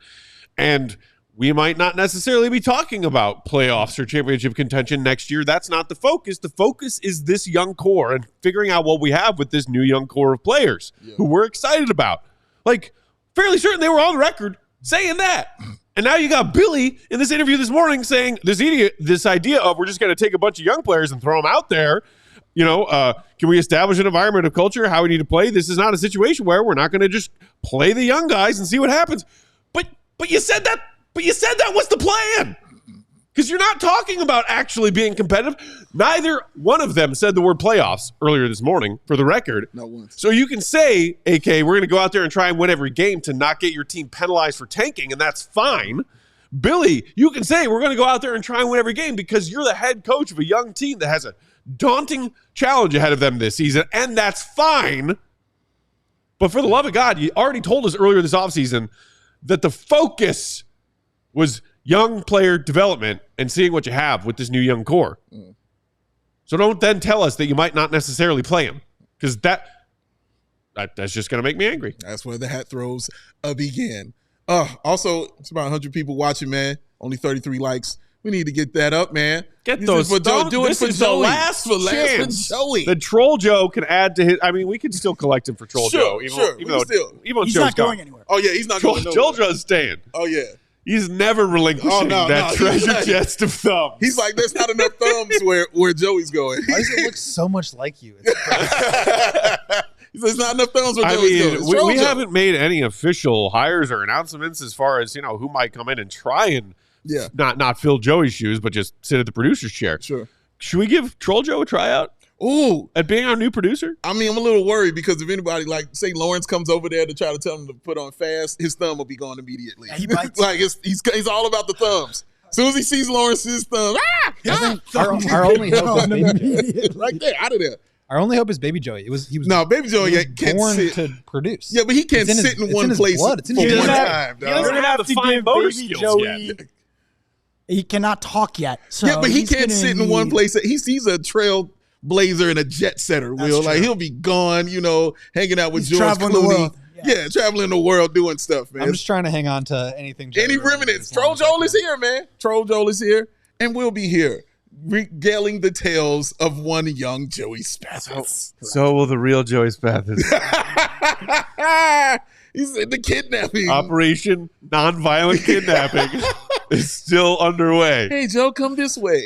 S1: and we might not necessarily be talking about playoffs or championship contention next year. That's not the focus. The focus is this young core and figuring out what we have with this new young core of players who we're excited about. Like, fairly certain they were on record saying that. And now you got Billy in this interview this morning saying this idea of we're just going to take a bunch of young players and throw them out there. You know, can we establish an environment of culture, how we need to play? This is not a situation where we're not going to just play the young guys and see what happens. But you said that. But you said that was the plan, because you're not talking about actually being competitive. Neither one of them said the word playoffs earlier this morning, for the record.
S2: Not once.
S1: So you can say, AK, we're going to go out there and try and win every game to not get your team penalized for tanking, and that's fine. Billy, you can say we're going to go out there and try and win every game because you're the head coach of a young team that has a daunting challenge ahead of them this season, and that's fine. But for the love of God, you already told us earlier this offseason that the focus was young player development and seeing what you have with this new young core. So don't then tell us that you might not necessarily play him, because that's just going to make me angry.
S2: That's where the hat throws begin. Also, it's about 100 people watching, man. Only 33 likes. We need to get that up, man.
S1: Get those.
S2: Do it for Joey.
S1: Last chance.
S2: For Joey.
S1: The Troll Joe can add to his. I mean, we can still collect him for Troll Joe. Even though
S3: he's not going anywhere.
S2: Oh, yeah, he's not going nowhere.
S1: Troll Joe's staying.
S2: Oh, yeah.
S1: He's never relinquishing that treasure chest of thumbs.
S2: He's like, there's not enough thumbs where Joey's going.
S4: Why does it look so much like you? It's
S2: There's not enough thumbs where Joey's going.
S1: We haven't made any official hires or announcements as far as, who might come in and try and not fill Joey's shoes, but just sit at the producer's chair.
S2: Sure.
S1: Should we give Troll Joe a tryout?
S2: Ooh.
S1: At being our new producer?
S2: I mean, I'm a little worried because if anybody, like, say Lawrence comes over there to try to tell him to put on fast, his thumb will be gone immediately.
S3: Yeah, he bites.
S2: Like, he's all about the thumbs. As soon as he sees Lawrence's thumb,
S4: our only hope is Baby
S2: right there, out of there.
S4: Our only hope is Baby Joey. He was
S2: Baby Joey can't
S4: born
S2: sit
S4: to produce.
S2: Yeah, but he can't sit in one place for one time.
S1: He doesn't have the fine motor skills yet.
S3: He cannot talk yet. So
S2: yeah, but he can't sit in one place. He's a trailblazer and a jet setter, Will. Like, he'll be gone, hanging out with George
S3: traveling
S2: Clooney.
S3: the world.
S2: Yeah, traveling the world doing stuff, man.
S4: I'm just trying to hang on to anything.
S2: Any remnants. Troll Joel is here, man. Troll Joel is here, and we'll be here regaling the tales of one young Joey Spathis.
S1: So will the real Joey Spathis.
S2: He said the kidnapping.
S1: Operation Nonviolent Kidnapping is still underway.
S2: Hey, Joe, come this way.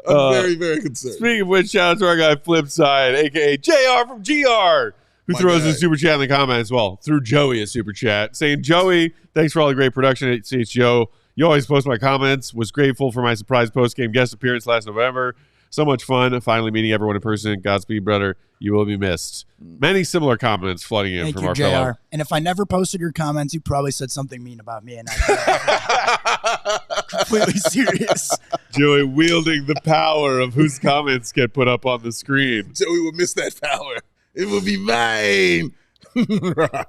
S2: I'm very, very concerned.
S1: Speaking of which, shout out to our guy Flipside, a.k.a. JR from GR, who throws a super chat in the comments. Well, through Joey a super chat, saying, Joey, thanks for all the great production at CHGO. You always post my comments. Was grateful for my surprise post-game guest appearance last November. So much fun. Finally meeting everyone in person. Godspeed, brother. You will be missed. Many similar comments flooding in from our fellow.
S3: And if I never posted your comments, you probably said something mean about me. And I completely serious.
S1: Joey wielding the power of whose comments get put up on the screen.
S2: Joey will miss that power. It will be mine.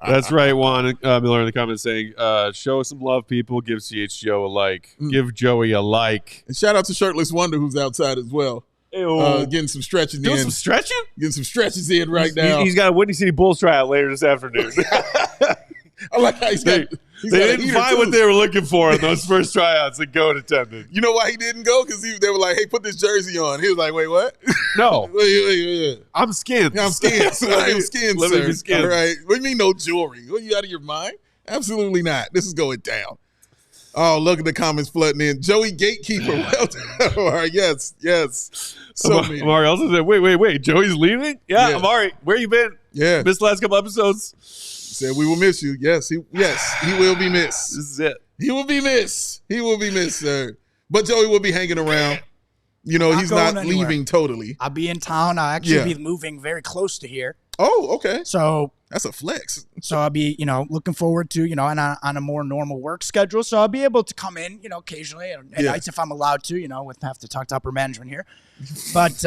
S1: That's right, Juan Miller in the comments saying, show some love, people. Give CHGO a like. Give Joey a like.
S2: And shout out to Shirtless Wonder, who's outside as well. Getting some stretching
S1: Doing
S2: in.
S1: some stretching?
S2: Getting some stretches in right now.
S1: He's got a Windy City Bulls tryout later this afternoon.
S2: I like how they
S1: didn't find what they were looking for in those first tryouts that Goat attended.
S2: You know why he didn't go? Because they were like, hey, put this jersey on. He was like, wait, what?
S1: No.
S2: wait.
S1: I'm skins.
S2: Yeah, I'm skins. I am skins,
S1: Let
S2: sir.
S1: me be skins.
S2: All right. What do you mean no jewelry? Are you out of your mind? Absolutely not. This is going down. Oh, look at the comments flooding in. Joey Gatekeeper. Well done. All right, yes. So many.
S1: Amari also said, wait. Joey's leaving? Yeah, Amari, where you been?
S2: Yeah.
S1: Missed the last couple episodes.
S2: Said we will miss you. Yes, he will be missed.
S1: This is it.
S2: He will be missed. He will be missed, sir. But Joey will be hanging around. You know, he's not leaving totally.
S3: I'll be in town. I'll actually be moving very close to here.
S2: Oh, okay.
S3: So
S2: that's a flex.
S3: So I'll be, looking forward to, on a more normal work schedule. So I'll be able to come in, occasionally at nights if I'm allowed to, with have to talk to upper management here. But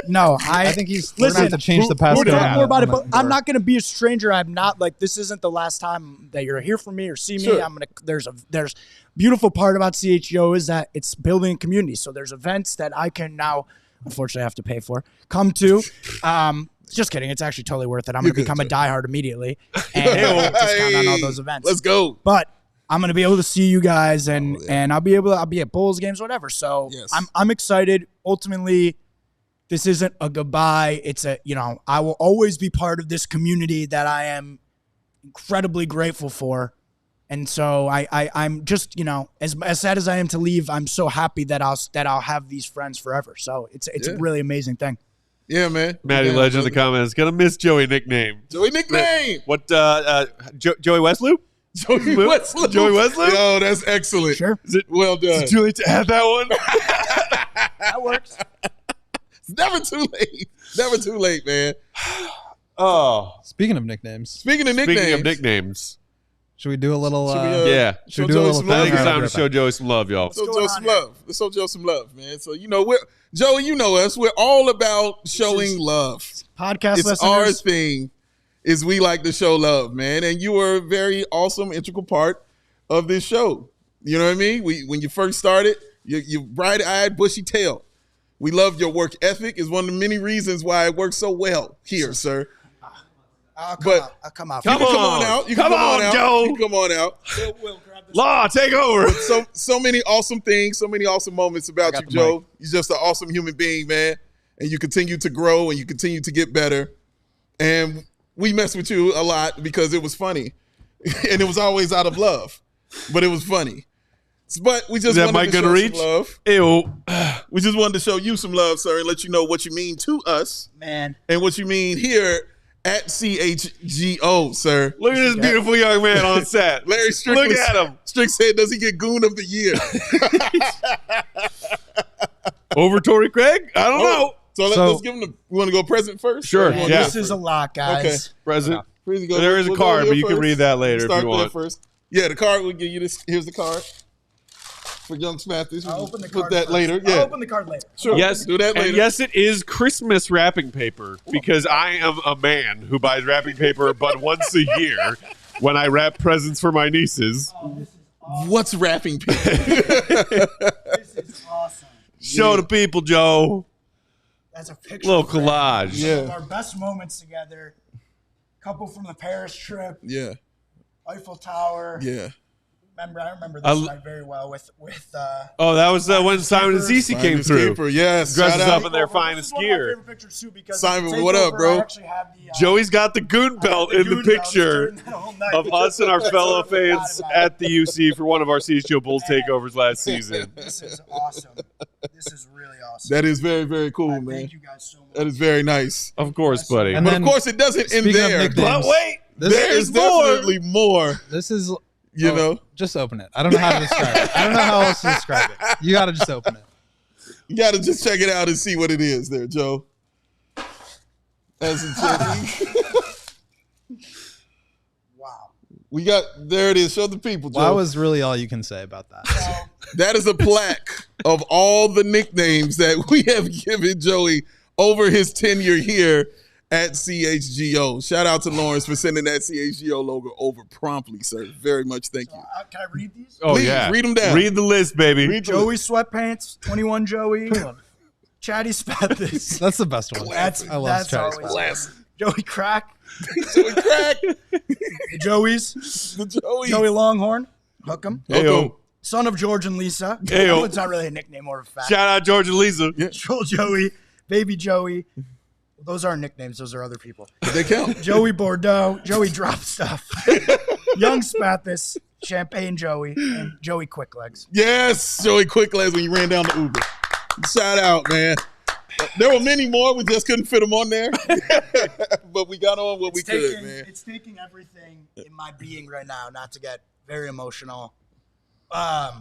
S3: no, I
S4: think we're going to have to change the passcode.
S3: We'll talk more about it, but I'm not going to be a stranger. I'm not this isn't the last time that you're here for me or see me.
S2: Sure.
S3: There's beautiful part about CHGO is that it's building a community. So there's events that I can now, unfortunately, have to pay for, come to. Just kidding. It's actually totally worth it. I'm going to become a diehard immediately and discount on all those events.
S2: Let's go.
S3: But I'm going to be able to see you guys and I'll be at Bulls games, whatever. So I'm excited. Ultimately, this isn't a goodbye. It's I will always be part of this community that I am incredibly grateful for. And so I'm just, as sad as I am to leave, I'm so happy that I'll have these friends forever. So it's a really amazing thing.
S2: Yeah, man.
S1: Maddie Legend in the comments. Gonna miss Joey nickname.
S2: Joey nickname.
S1: What? Joey Westloop?
S2: Joey Westloop.
S1: Joey Westloop?
S2: Yo, that's excellent.
S3: Sure.
S2: Is it well done?
S1: Is it too late to add that one?
S3: That works.
S2: It's never too late. Never too late, man.
S1: Oh.
S4: Speaking of nicknames.
S2: Speaking of nicknames.
S4: Should we do a little?
S2: Should we do a little?
S1: I think it's time to show Joey some love, y'all.
S2: Let's show Joe some love, man. So Joey, you know us. We're all about showing love.
S3: Podcast
S2: it's
S3: listeners.
S2: Our thing is we like to show love, man. And you were a very awesome, integral part of this show. You know what I mean? When you first started, you bright-eyed, bushy tail. We love your work ethic. Is one of the many reasons why it works so well here, sir.
S3: I'll come out.
S2: You can come on out. You can
S1: come on,
S2: out.
S1: Joe.
S2: You can come on out.
S3: We'll grab this.
S1: Law, take over.
S2: So many awesome things, so many awesome moments about you, Joe. You're just an awesome human being, man. And you continue to grow and you continue to get better. And we mess with you a lot because it was funny. And it was always out of love. But it was funny. But we just wanted to show some love.
S1: Ew.
S2: We just wanted to show you some love, sir, and let you know what you mean to us.
S3: Man.
S2: And what you mean here at CHGO, sir.
S1: Look at this beautiful young man on set.
S2: Larry Strick.
S1: Look at him.
S2: Strick said, does he get Goon of the Year?
S1: Over Torrey Craig? I don't know.
S2: So let's give him we want to go present first?
S1: Sure.
S3: Man,
S1: yeah.
S3: This is a lot, guys.
S2: Okay.
S1: Present.
S2: There
S1: is a card, but you can read that later if you want.
S2: First. Yeah, the card, we'll give you this. Here's the card. For young Spathis.
S3: I'll open the
S2: put
S3: card
S2: that
S3: first.
S2: later. Yeah.
S3: I'll open the card later.
S2: Sure.
S1: Yes,
S2: do that later.
S1: And yes, it is Christmas wrapping paper because I am a man who buys wrapping paper but once a year when I wrap presents for my nieces.
S3: Oh, this is awesome.
S2: What's wrapping paper?
S3: This is awesome.
S1: Show the people, Joe.
S3: That's a picture.
S1: Little collage.
S2: Yeah.
S3: Some of our best moments together. Couple from the Paris trip.
S2: Yeah.
S3: Eiffel Tower.
S2: Yeah.
S3: I remember this night very well with
S1: Oh, that was when Simon and Cece came through.
S2: Keeper, yes.
S1: Dresses up in
S3: This
S1: their
S3: is
S1: finest
S3: one of my
S1: gear.
S3: favorite pictures too, because
S2: Simon,
S3: the
S2: what up,
S3: takeover,
S2: bro?
S3: I actually have the,
S1: Joey's got the goon belt in the
S3: goon belt
S1: picture
S3: during that whole night.
S1: of us and our fellow
S3: Totally forgot
S1: fans
S3: about
S1: at the UC for one of our CHGO Bulls takeovers last season.
S3: This is awesome. This is really awesome.
S2: That is very, very cool, man.
S3: Thank you guys so much.
S2: That is very nice.
S1: Of course, buddy.
S4: And
S2: But
S4: then,
S2: of course, it doesn't end
S4: speaking of
S2: there.
S4: nicknames,
S1: But wait,
S2: There is definitely more.
S4: This is
S2: You know,
S4: just open it. I don't know how to describe it. I don't know how else to describe it. You got to just open it.
S2: you got to just check it out and see what it is there, Joe. As
S3: Wow.
S2: we got, there it is. Show the people, Joe.
S4: Well, that was really all you can say about that.
S2: That is a plaque of all the nicknames that we have given Joey over his tenure here at CHGO. Shout out to Lawrence for sending that CHGO logo over promptly, sir. Very much thank you.
S3: Can I read these?
S1: Oh,
S2: Please,
S1: yeah.
S2: read them down.
S1: Read the list, baby.
S2: Read the
S3: Joey Sweatpants, 21 Joey, Chatty Spathis.
S4: That's the best one. I love
S3: that's
S4: Chatty
S3: always
S2: classic.
S3: Joey Crack,
S2: Joey Crack.
S3: the Joeys,
S2: The Joey.
S3: Joey Longhorn, hook 'em.
S1: Ayo.
S3: Son of George and Lisa.
S1: Ayo.
S3: It's not really a nickname or a fact.
S1: Shout out George and Lisa.
S3: Troll Joey, Baby Joey. Those aren't nicknames. Those are other people.
S2: They count.
S3: Joey Bordeaux, Joey Drop Stuff, Young Spathis, Champagne Joey, and Joey Quick Legs.
S2: Yes, Joey Quick Legs when you ran down the Uber. Shout out, man. There were many more. We just couldn't fit them on there. But we got on what we could, man.
S3: It's taking everything in my being right now not to get very emotional. Where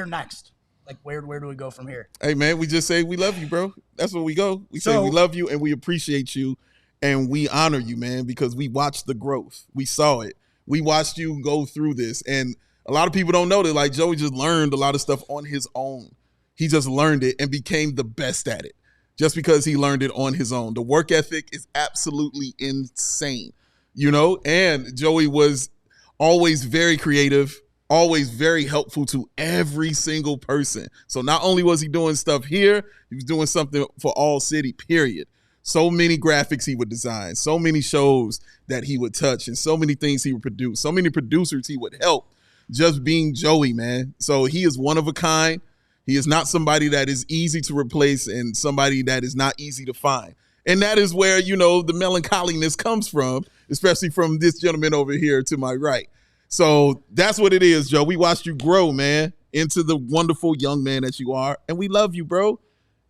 S3: next? Like, where do we go from here?
S2: Hey, man, we just say we love you, bro. That's where we go. We say we love you and we appreciate you and we honor you, man, because we watched the growth. We saw it. We watched you go through this. And a lot of people don't know that, like, Joey just learned a lot of stuff on his own. He just learned it and became the best at it just because he learned it on his own. The work ethic is absolutely insane, you know? And Joey was always very creative, always very helpful to every single person. So not only was he doing stuff here, he was doing something for ALLCITY, period. So many graphics he would design, so many shows that he would touch, and so many things he would produce, so many producers he would help, just being Joey, man. So he is one of a kind. He is not somebody that is easy to replace and somebody that is not easy to find. And that is where, you know, the melancholiness comes from, especially from this gentleman over here to my right. So that's what it is, Joe. We watched you grow, man, into the wonderful young man that you are. And we love you, bro.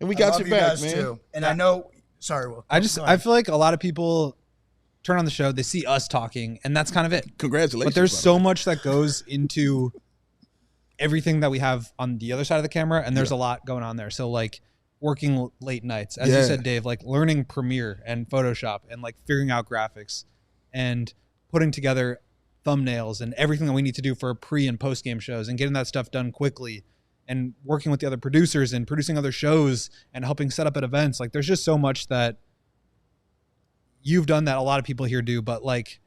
S2: And we got your back, man. Too.
S3: And I know, sorry, Will.
S4: I feel like a lot of people turn on the show, they see us talking, and that's kind of it.
S2: Congratulations.
S4: But there's so much that goes into everything that we have on the other side of the camera, and there's a lot going on there. So, like, working late nights, as you said, Dave, like learning Premiere and Photoshop and like figuring out graphics and putting together thumbnails and everything that we need to do for pre and post game shows and getting that stuff done quickly and working with the other producers and producing other shows and helping set up at events. Like, there's just so much that you've done that a lot of people here do, but like,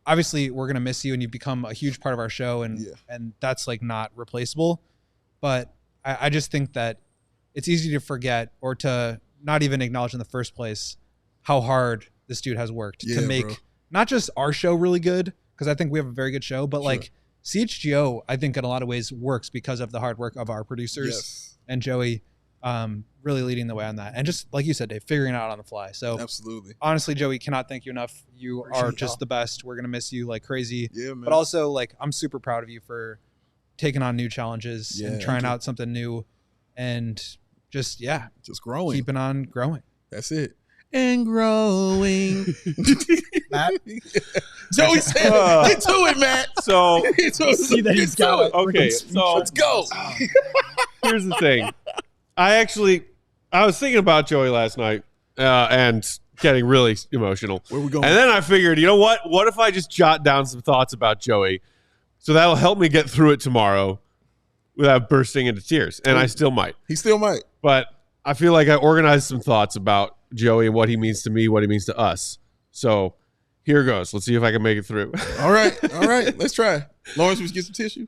S4: obviously we're going to miss you and you've become a huge part of our show and that's like not replaceable. But I just think that it's easy to forget or to not even acknowledge in the first place how hard this dude has worked to make not just our show really good, because I think we have a very good show, but like CHGO, I think in a lot of ways works because of the hard work of our producers and Joey really leading the way on that. And just like you said, Dave, figuring it out on the fly. So
S2: absolutely,
S4: honestly, Joey, cannot thank you enough. You are just the best. We're going to miss you like crazy.
S2: Yeah, man.
S4: But also, like, I'm super proud of you for taking on new challenges and trying out something new and just
S2: growing,
S4: keeping on growing.
S2: That's it. And growing.
S3: Matt?
S2: Joey said, get to it, Matt.
S1: So,
S3: see that he's got it.
S1: Okay, so
S2: let's go.
S1: Here's the thing. I was thinking about Joey last night and getting really emotional.
S2: Where we going?
S1: And then I figured, you know what? What if I just jot down some thoughts about Joey so that'll help me get through it tomorrow without bursting into tears? And I still might.
S2: He still might.
S1: But I feel like I organized some thoughts about Joey and what he means to me, what he means to us. So here goes. Let's see if I can make it through.
S2: All right. Let's try. Lawrence, let's get some tissue.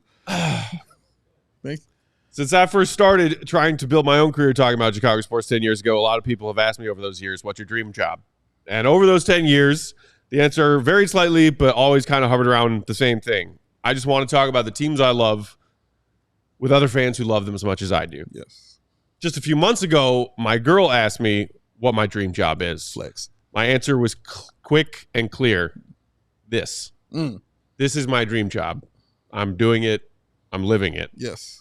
S2: Thanks.
S1: Since I first started trying to build my own career talking about Chicago sports 10 years ago, a lot of people have asked me over those years, what's your dream job? And over those 10 years, the answer varied slightly, but always kind of hovered around the same thing. I just want to talk about the teams I love with other fans who love them as much as I do.
S2: Yes.
S1: Just a few months ago, my girl asked me what my dream job is.
S2: Flex.
S1: My answer was quick and clear. This. This is my dream job. I'm doing it. I'm living it.
S2: Yes.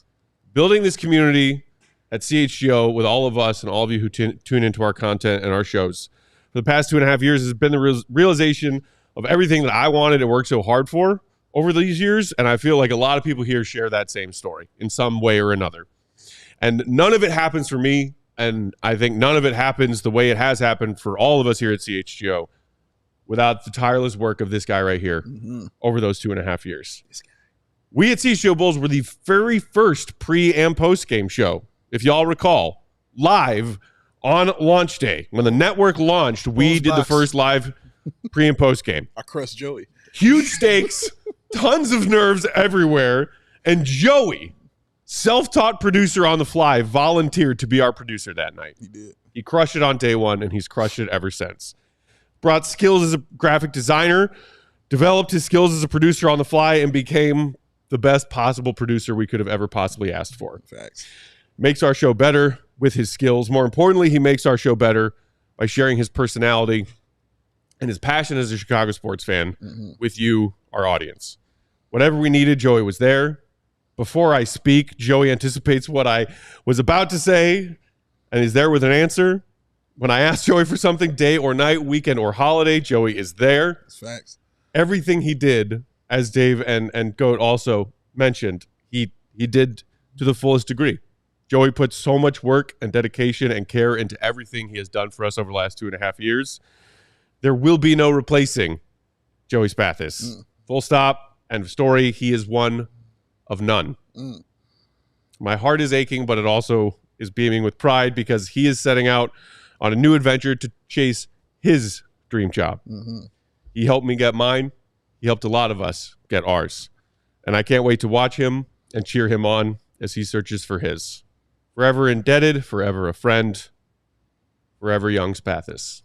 S1: Building this community at CHGO with all of us and all of you who tune into our content and our shows for the past 2.5 years has been the realization of everything that I wanted and worked so hard for over these years. And I feel like a lot of people here share that same story in some way or another. And none of it happens for me. And I think none of it happens the way it has happened for all of us here at CHGO without the tireless work of this guy right here over those 2.5 years. We at CHGO Bulls were the very first pre and post game show, if y'all recall, live on launch day. When the network launched, we did the first live pre and post game.
S2: I crushed Joey.
S1: Huge stakes, tons of nerves everywhere, and Joey, self-taught producer on the fly, volunteered to be our producer that night.
S2: He did.
S1: He crushed it on day one, and he's crushed it ever since. Brought skills as a graphic designer, developed his skills as a producer on the fly, and became the best possible producer we could have ever possibly asked for.
S2: Facts.
S1: Makes our show better with his skills. More importantly, he makes our show better by sharing his personality and his passion as a Chicago sports fan with you, our audience. Whatever we needed, Joey was there. Before I speak, Joey anticipates what I was about to say and is there with an answer. When I ask Joey for something, day or night, weekend or holiday, Joey is there.
S2: That's facts.
S1: Everything he did, as Dave and Goat also mentioned, he did to the fullest degree. Joey put so much work and dedication and care into everything he has done for us over the last 2.5 years. There will be no replacing Joey Spathis. Full stop. End of story. He is one of none. My heart is aching, but it also is beaming with pride because he is setting out on a new adventure to chase his dream job. He helped me get mine. He helped a lot of us get ours. And I can't wait to watch him and cheer him on as he searches for his. Forever indebted, forever a friend, forever young Spathis.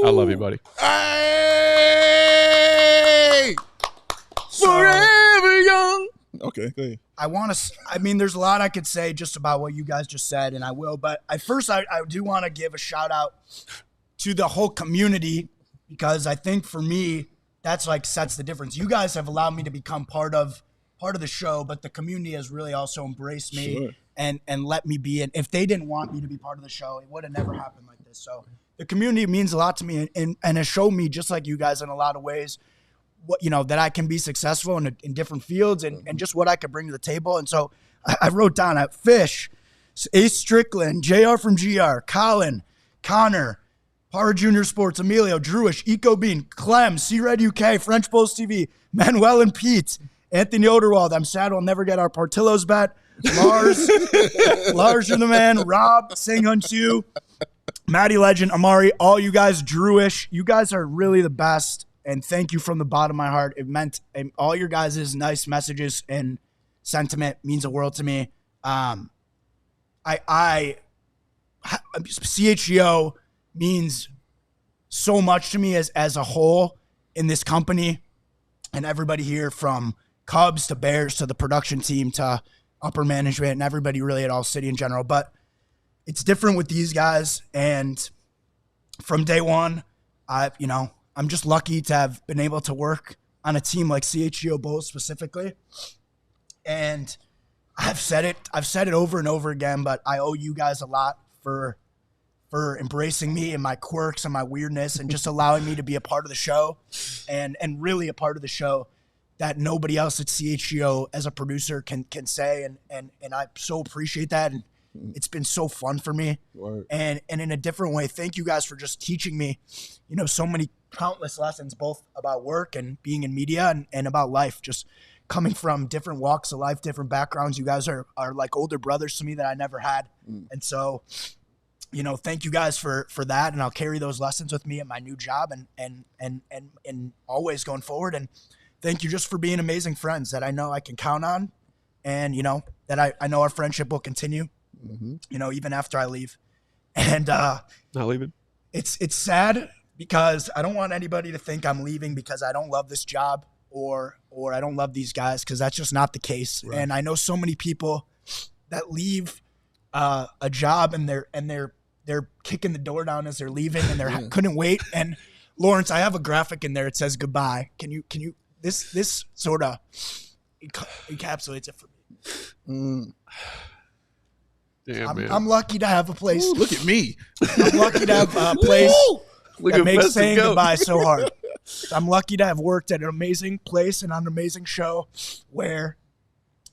S1: I love you, buddy.
S2: Hey! Forever young. Okay, go ahead.
S3: There's a lot I could say just about what you guys just said, and I will. But I do want to give a shout out to the whole community because I think for me, that's like sets the difference. You guys have allowed me to become part of the show, but the community has really also embraced me and let me be in. If they didn't want me to be part of the show, it would have never happened like this. So the community means a lot to me and has shown me, just like you guys in a lot of ways, what that I can be successful in different fields and just what I could bring to the table. And so I wrote down at Fish, Ace Strickland, JR from GR, Colin, Connor, Para Junior Sports, Emilio, Drewish, Eco Bean, Clem, C-Red UK, French Bulls TV, Manuel and Pete, Anthony Oderwald. I'm sad we'll never get our Portillo's bet. Lars, you're the man. Rob, Sang-Hun Chu, Maddie Legend, Amari, all you guys, Drewish. You guys are really the best. And thank you from the bottom of my heart. It meant all your guys' nice messages and sentiment means the world to me. CHGO means so much to me as a whole in this company and everybody here, from Cubs to Bears to the production team to upper management and everybody really at ALLCITY in general. But it's different with these guys. And from day one, I'm just lucky to have been able to work on a team like CHGO Bulls specifically. And I've said it over and over again, but I owe you guys a lot for embracing me and my quirks and my weirdness and just allowing me to be a part of the show and really a part of the show that nobody else at CHGO as a producer can say. And I so appreciate that. And it's been so fun for me. Right. And in a different way, thank you guys for just teaching me, so many countless lessons, both about work and being in media and about life, just coming from different walks of life, different backgrounds. You guys are like older brothers to me that I never had. And so, thank you guys for that. And I'll carry those lessons with me in my new job and always going forward. And thank you just for being amazing friends that I know I can count on. And, that I know our friendship will continue, even after I leave. And
S1: not leaving.
S3: It's sad because I don't want anybody to think I'm leaving because I don't love this job or I don't love these guys, because that's just not the case. Right. And I know so many people that leave a job and they're kicking the door down as they're leaving and they couldn't wait. And Lawrence, I have a graphic in there. It says goodbye. Can you this sort of encapsulates it for me.
S1: Damn,
S3: I'm lucky to have a place.
S2: Ooh, look at me.
S3: I'm lucky to have a place that makes saying goodbye so hard. I'm lucky to have worked at an amazing place and on an amazing show where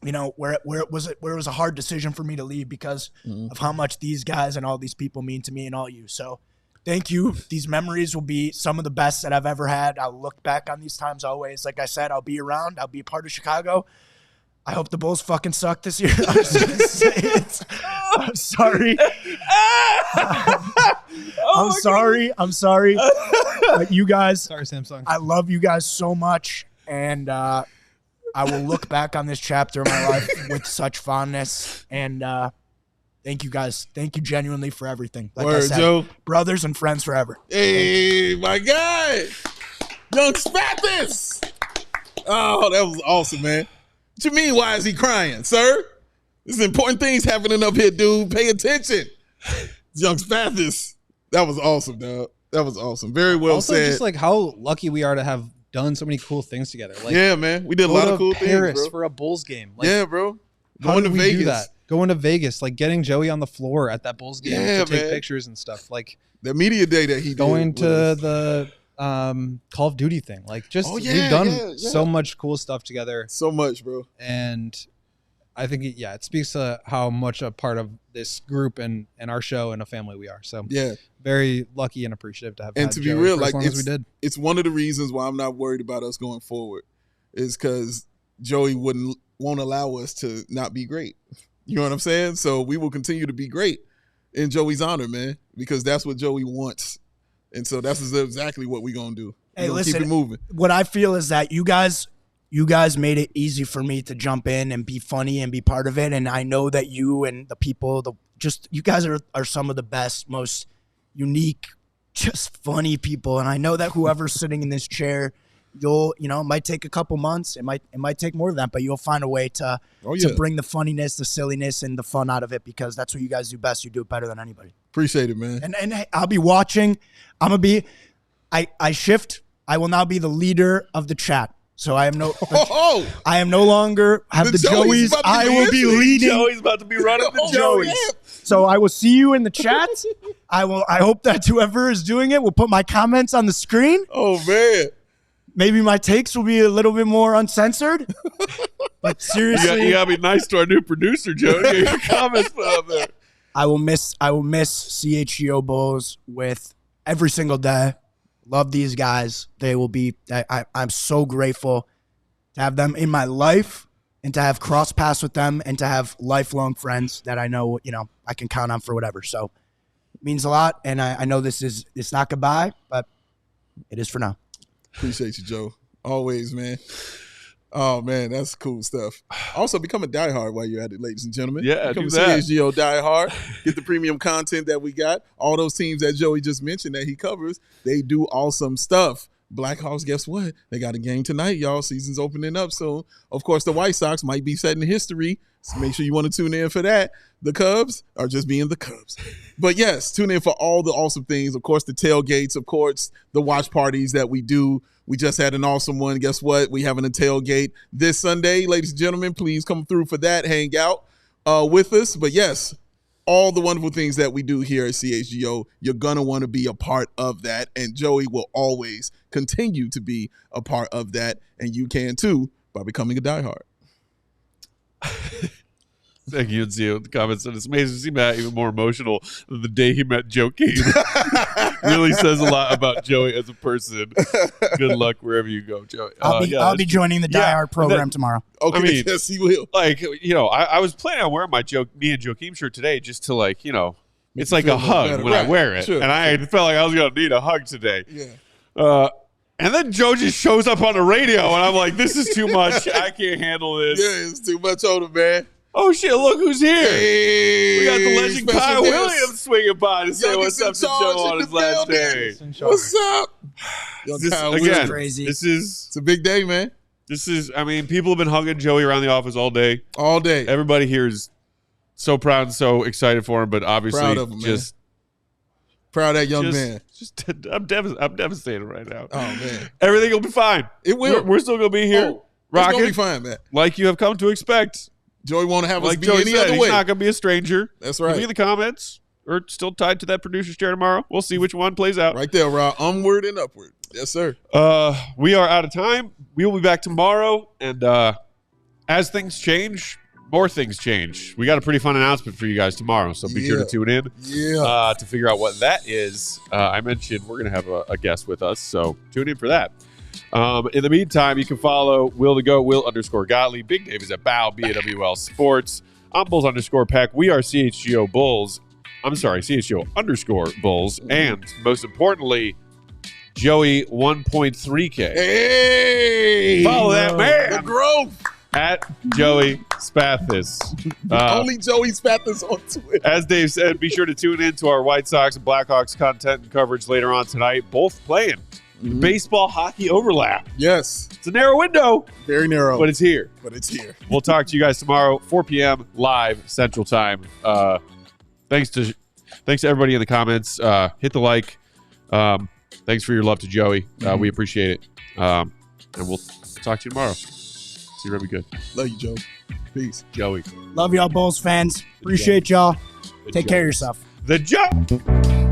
S3: it was a hard decision for me to leave because of how much these guys and all these people mean to me and all you. So thank you. These memories will be some of the best that I've ever had. I'll look back on these times always. Like I said, I'll be around. I'll be a part of Chicago. I hope the Bulls fucking suck this year. I'm just going to say it. I'm sorry. I'm sorry. But you guys,
S4: sorry, Samsung.
S3: I love you guys so much. And I will look back on this chapter of my life with such fondness. And thank you guys. Thank you genuinely for everything. Like I said,
S2: Joe.
S3: Brothers and friends forever.
S2: Hey, my guy. Young Spathis. Oh, that was awesome, man. What you mean, why is he crying, sir? There's important things happening up here, dude. Pay attention. Young Spathis. That was awesome, dog. That was awesome. Very well
S4: also,
S2: said.
S4: Just like how lucky we are to have done so many cool things together. Like,
S2: yeah, man. We did a lot of cool
S4: Paris
S2: things, bro.
S4: For a Bulls game. Like,
S2: yeah, bro.
S4: How did we do that? Going to Vegas, like getting Joey on the floor at that Bulls game to take pictures and stuff. Like
S2: the media day that he
S4: going to the Call of Duty thing. Like just we've done so much cool stuff together.
S2: So much, bro.
S4: And I think it speaks to how much a part of this group and our show and a family we are. So very lucky and appreciative to have.
S2: And to be real, like it's one of the reasons why I'm not worried about us going forward is because Joey won't allow us to not be great. You know what I'm saying? So we will continue to be great in Joey's honor, man, because that's what Joey wants. And so that's exactly what we're going to do.
S3: Hey, listen,
S2: keep it moving.
S3: What I feel is that you guys made it easy for me to jump in and be funny and be part of it. And I know that you and the people, you guys are some of the best, most unique, just funny people. And I know that whoever's sitting in this chair, it might take a couple months. It might take more than that, but you'll find a way to bring the funniness, the silliness, and the fun out of it, because that's what you guys do best. You do it better than anybody.
S2: Appreciate it, man.
S3: And hey, I'll be watching. I shift. I will now be the leader of the chat. So I am I am no longer have the Joeys. I will be leading.
S1: Joey's about to be running the Joeys.
S3: So I will see you in the chat. I hope that whoever is doing it will put my comments on the screen.
S2: Oh man.
S3: Maybe my takes will be a little bit more uncensored. But seriously,
S1: you gotta be nice to our new producer, Joe. Get your comments put up there.
S3: I will miss CHGO Bulls with every single day. Love these guys. They will be. I'm so grateful to have them in my life and to have cross paths with them and to have lifelong friends that I know I can count on for whatever. So it means a lot. And I know it's not goodbye, but it is for now.
S2: Appreciate you, Joe. Always, man. Oh, man, that's cool stuff. Also, become a diehard while you're at it, ladies and gentlemen.
S1: Yeah,
S2: become
S1: do
S2: a
S1: that.
S2: CHGO diehard. Get the premium content that we got. All those teams that Joey just mentioned that he covers, they do awesome stuff. Blackhawks, guess what? They got a game tonight, y'all. Season's opening up soon. Of course, the White Sox might be setting history, so make sure you want to tune in for that. The Cubs are just being the Cubs. But yes, tune in for all the awesome things. Of course, the tailgates, of course, the watch parties that we do. We just had an awesome one. Guess what? We having a tailgate this Sunday. Ladies and gentlemen, please come through for that. Hang out with us. But yes, all the wonderful things that we do here at CHGO, you're going to want to be a part of that. And Joey will always continue to be a part of that. And you can too by becoming a diehard.
S1: Thank you, Zio. The comments, and it's amazing to see Matt even more emotional than the day he met Joe King. Really says a lot about Joey as a person. Good luck wherever you go, Joey.
S3: I'll be joining the diehard program tomorrow.
S2: Okay,
S1: I mean,
S2: yes, he will.
S1: Like, I was planning on wearing me and Joakim shirt today just to it's like a hug when I wear it, and I felt like I was gonna need a hug today.
S2: Yeah.
S1: And then Joe just shows up on the radio, and I'm like, this is too much. I can't handle this.
S2: Yeah, it's too much on him, man.
S1: Oh, shit, look who's here.
S2: Hey,
S1: we got the legend Kyle
S2: guest.
S1: Williams swinging by to say what's up to Joe on his last day.
S2: What's up?
S1: Again,
S3: crazy.
S2: It's a big day, man.
S1: People have been hugging Joey around the office all day.
S2: All day.
S1: Everybody here is so proud and so excited for him, but obviously
S2: proud of him,
S1: just
S2: proud of that young man.
S1: I'm devastated right now.
S2: Oh, man.
S1: Everything will be fine.
S2: It will.
S1: We're still going to be here.
S2: It's going to be fine, man.
S1: Like you have come to expect.
S2: Joey won't have us be
S1: Joey
S2: any
S1: said,
S2: other way.
S1: He's not going to be a stranger.
S2: That's right.
S1: Leave in the comments. Or still tied to that producer's chair tomorrow. We'll see which one plays out.
S2: Right there, Rob. Onward and upward. Yes, sir.
S1: We are out of time. We will be back tomorrow. And as things change, more things change. We got a pretty fun announcement for you guys tomorrow. So be sure to tune in to figure out what that is. I mentioned we're going to have a guest with us. So tune in for that. In the meantime, you can follow Will the Goat, Will_Gottlieb. Big Dave is at BAW, BAWL Sports. I'm Bulls_Peck. We are CHGO Bulls. I'm sorry, CHGO_Bulls. And most importantly, Joey 1.3K.
S2: Hey!
S1: Follow that man.
S2: The growth.
S1: At Joey Spathis.
S2: Only Joey Spathis on Twitter.
S1: As Dave said, be sure to tune in to our White Sox and Blackhawks content and coverage later on tonight. Both playing. Mm-hmm. Baseball, hockey overlap.
S2: Yes.
S1: It's a narrow window.
S2: Very narrow.
S1: But it's here.
S2: We'll
S1: talk to you guys tomorrow, 4 p.m. live Central Time. Thanks to everybody in the comments. Hit the like. Thanks for your love to Joey. We appreciate it. And we'll talk to you tomorrow. See you, Remy. Good.
S2: Love you, Joe. Peace.
S1: Joey.
S3: Love y'all, Bulls fans. Appreciate y'all. Take care of yourself.
S1: The Joe.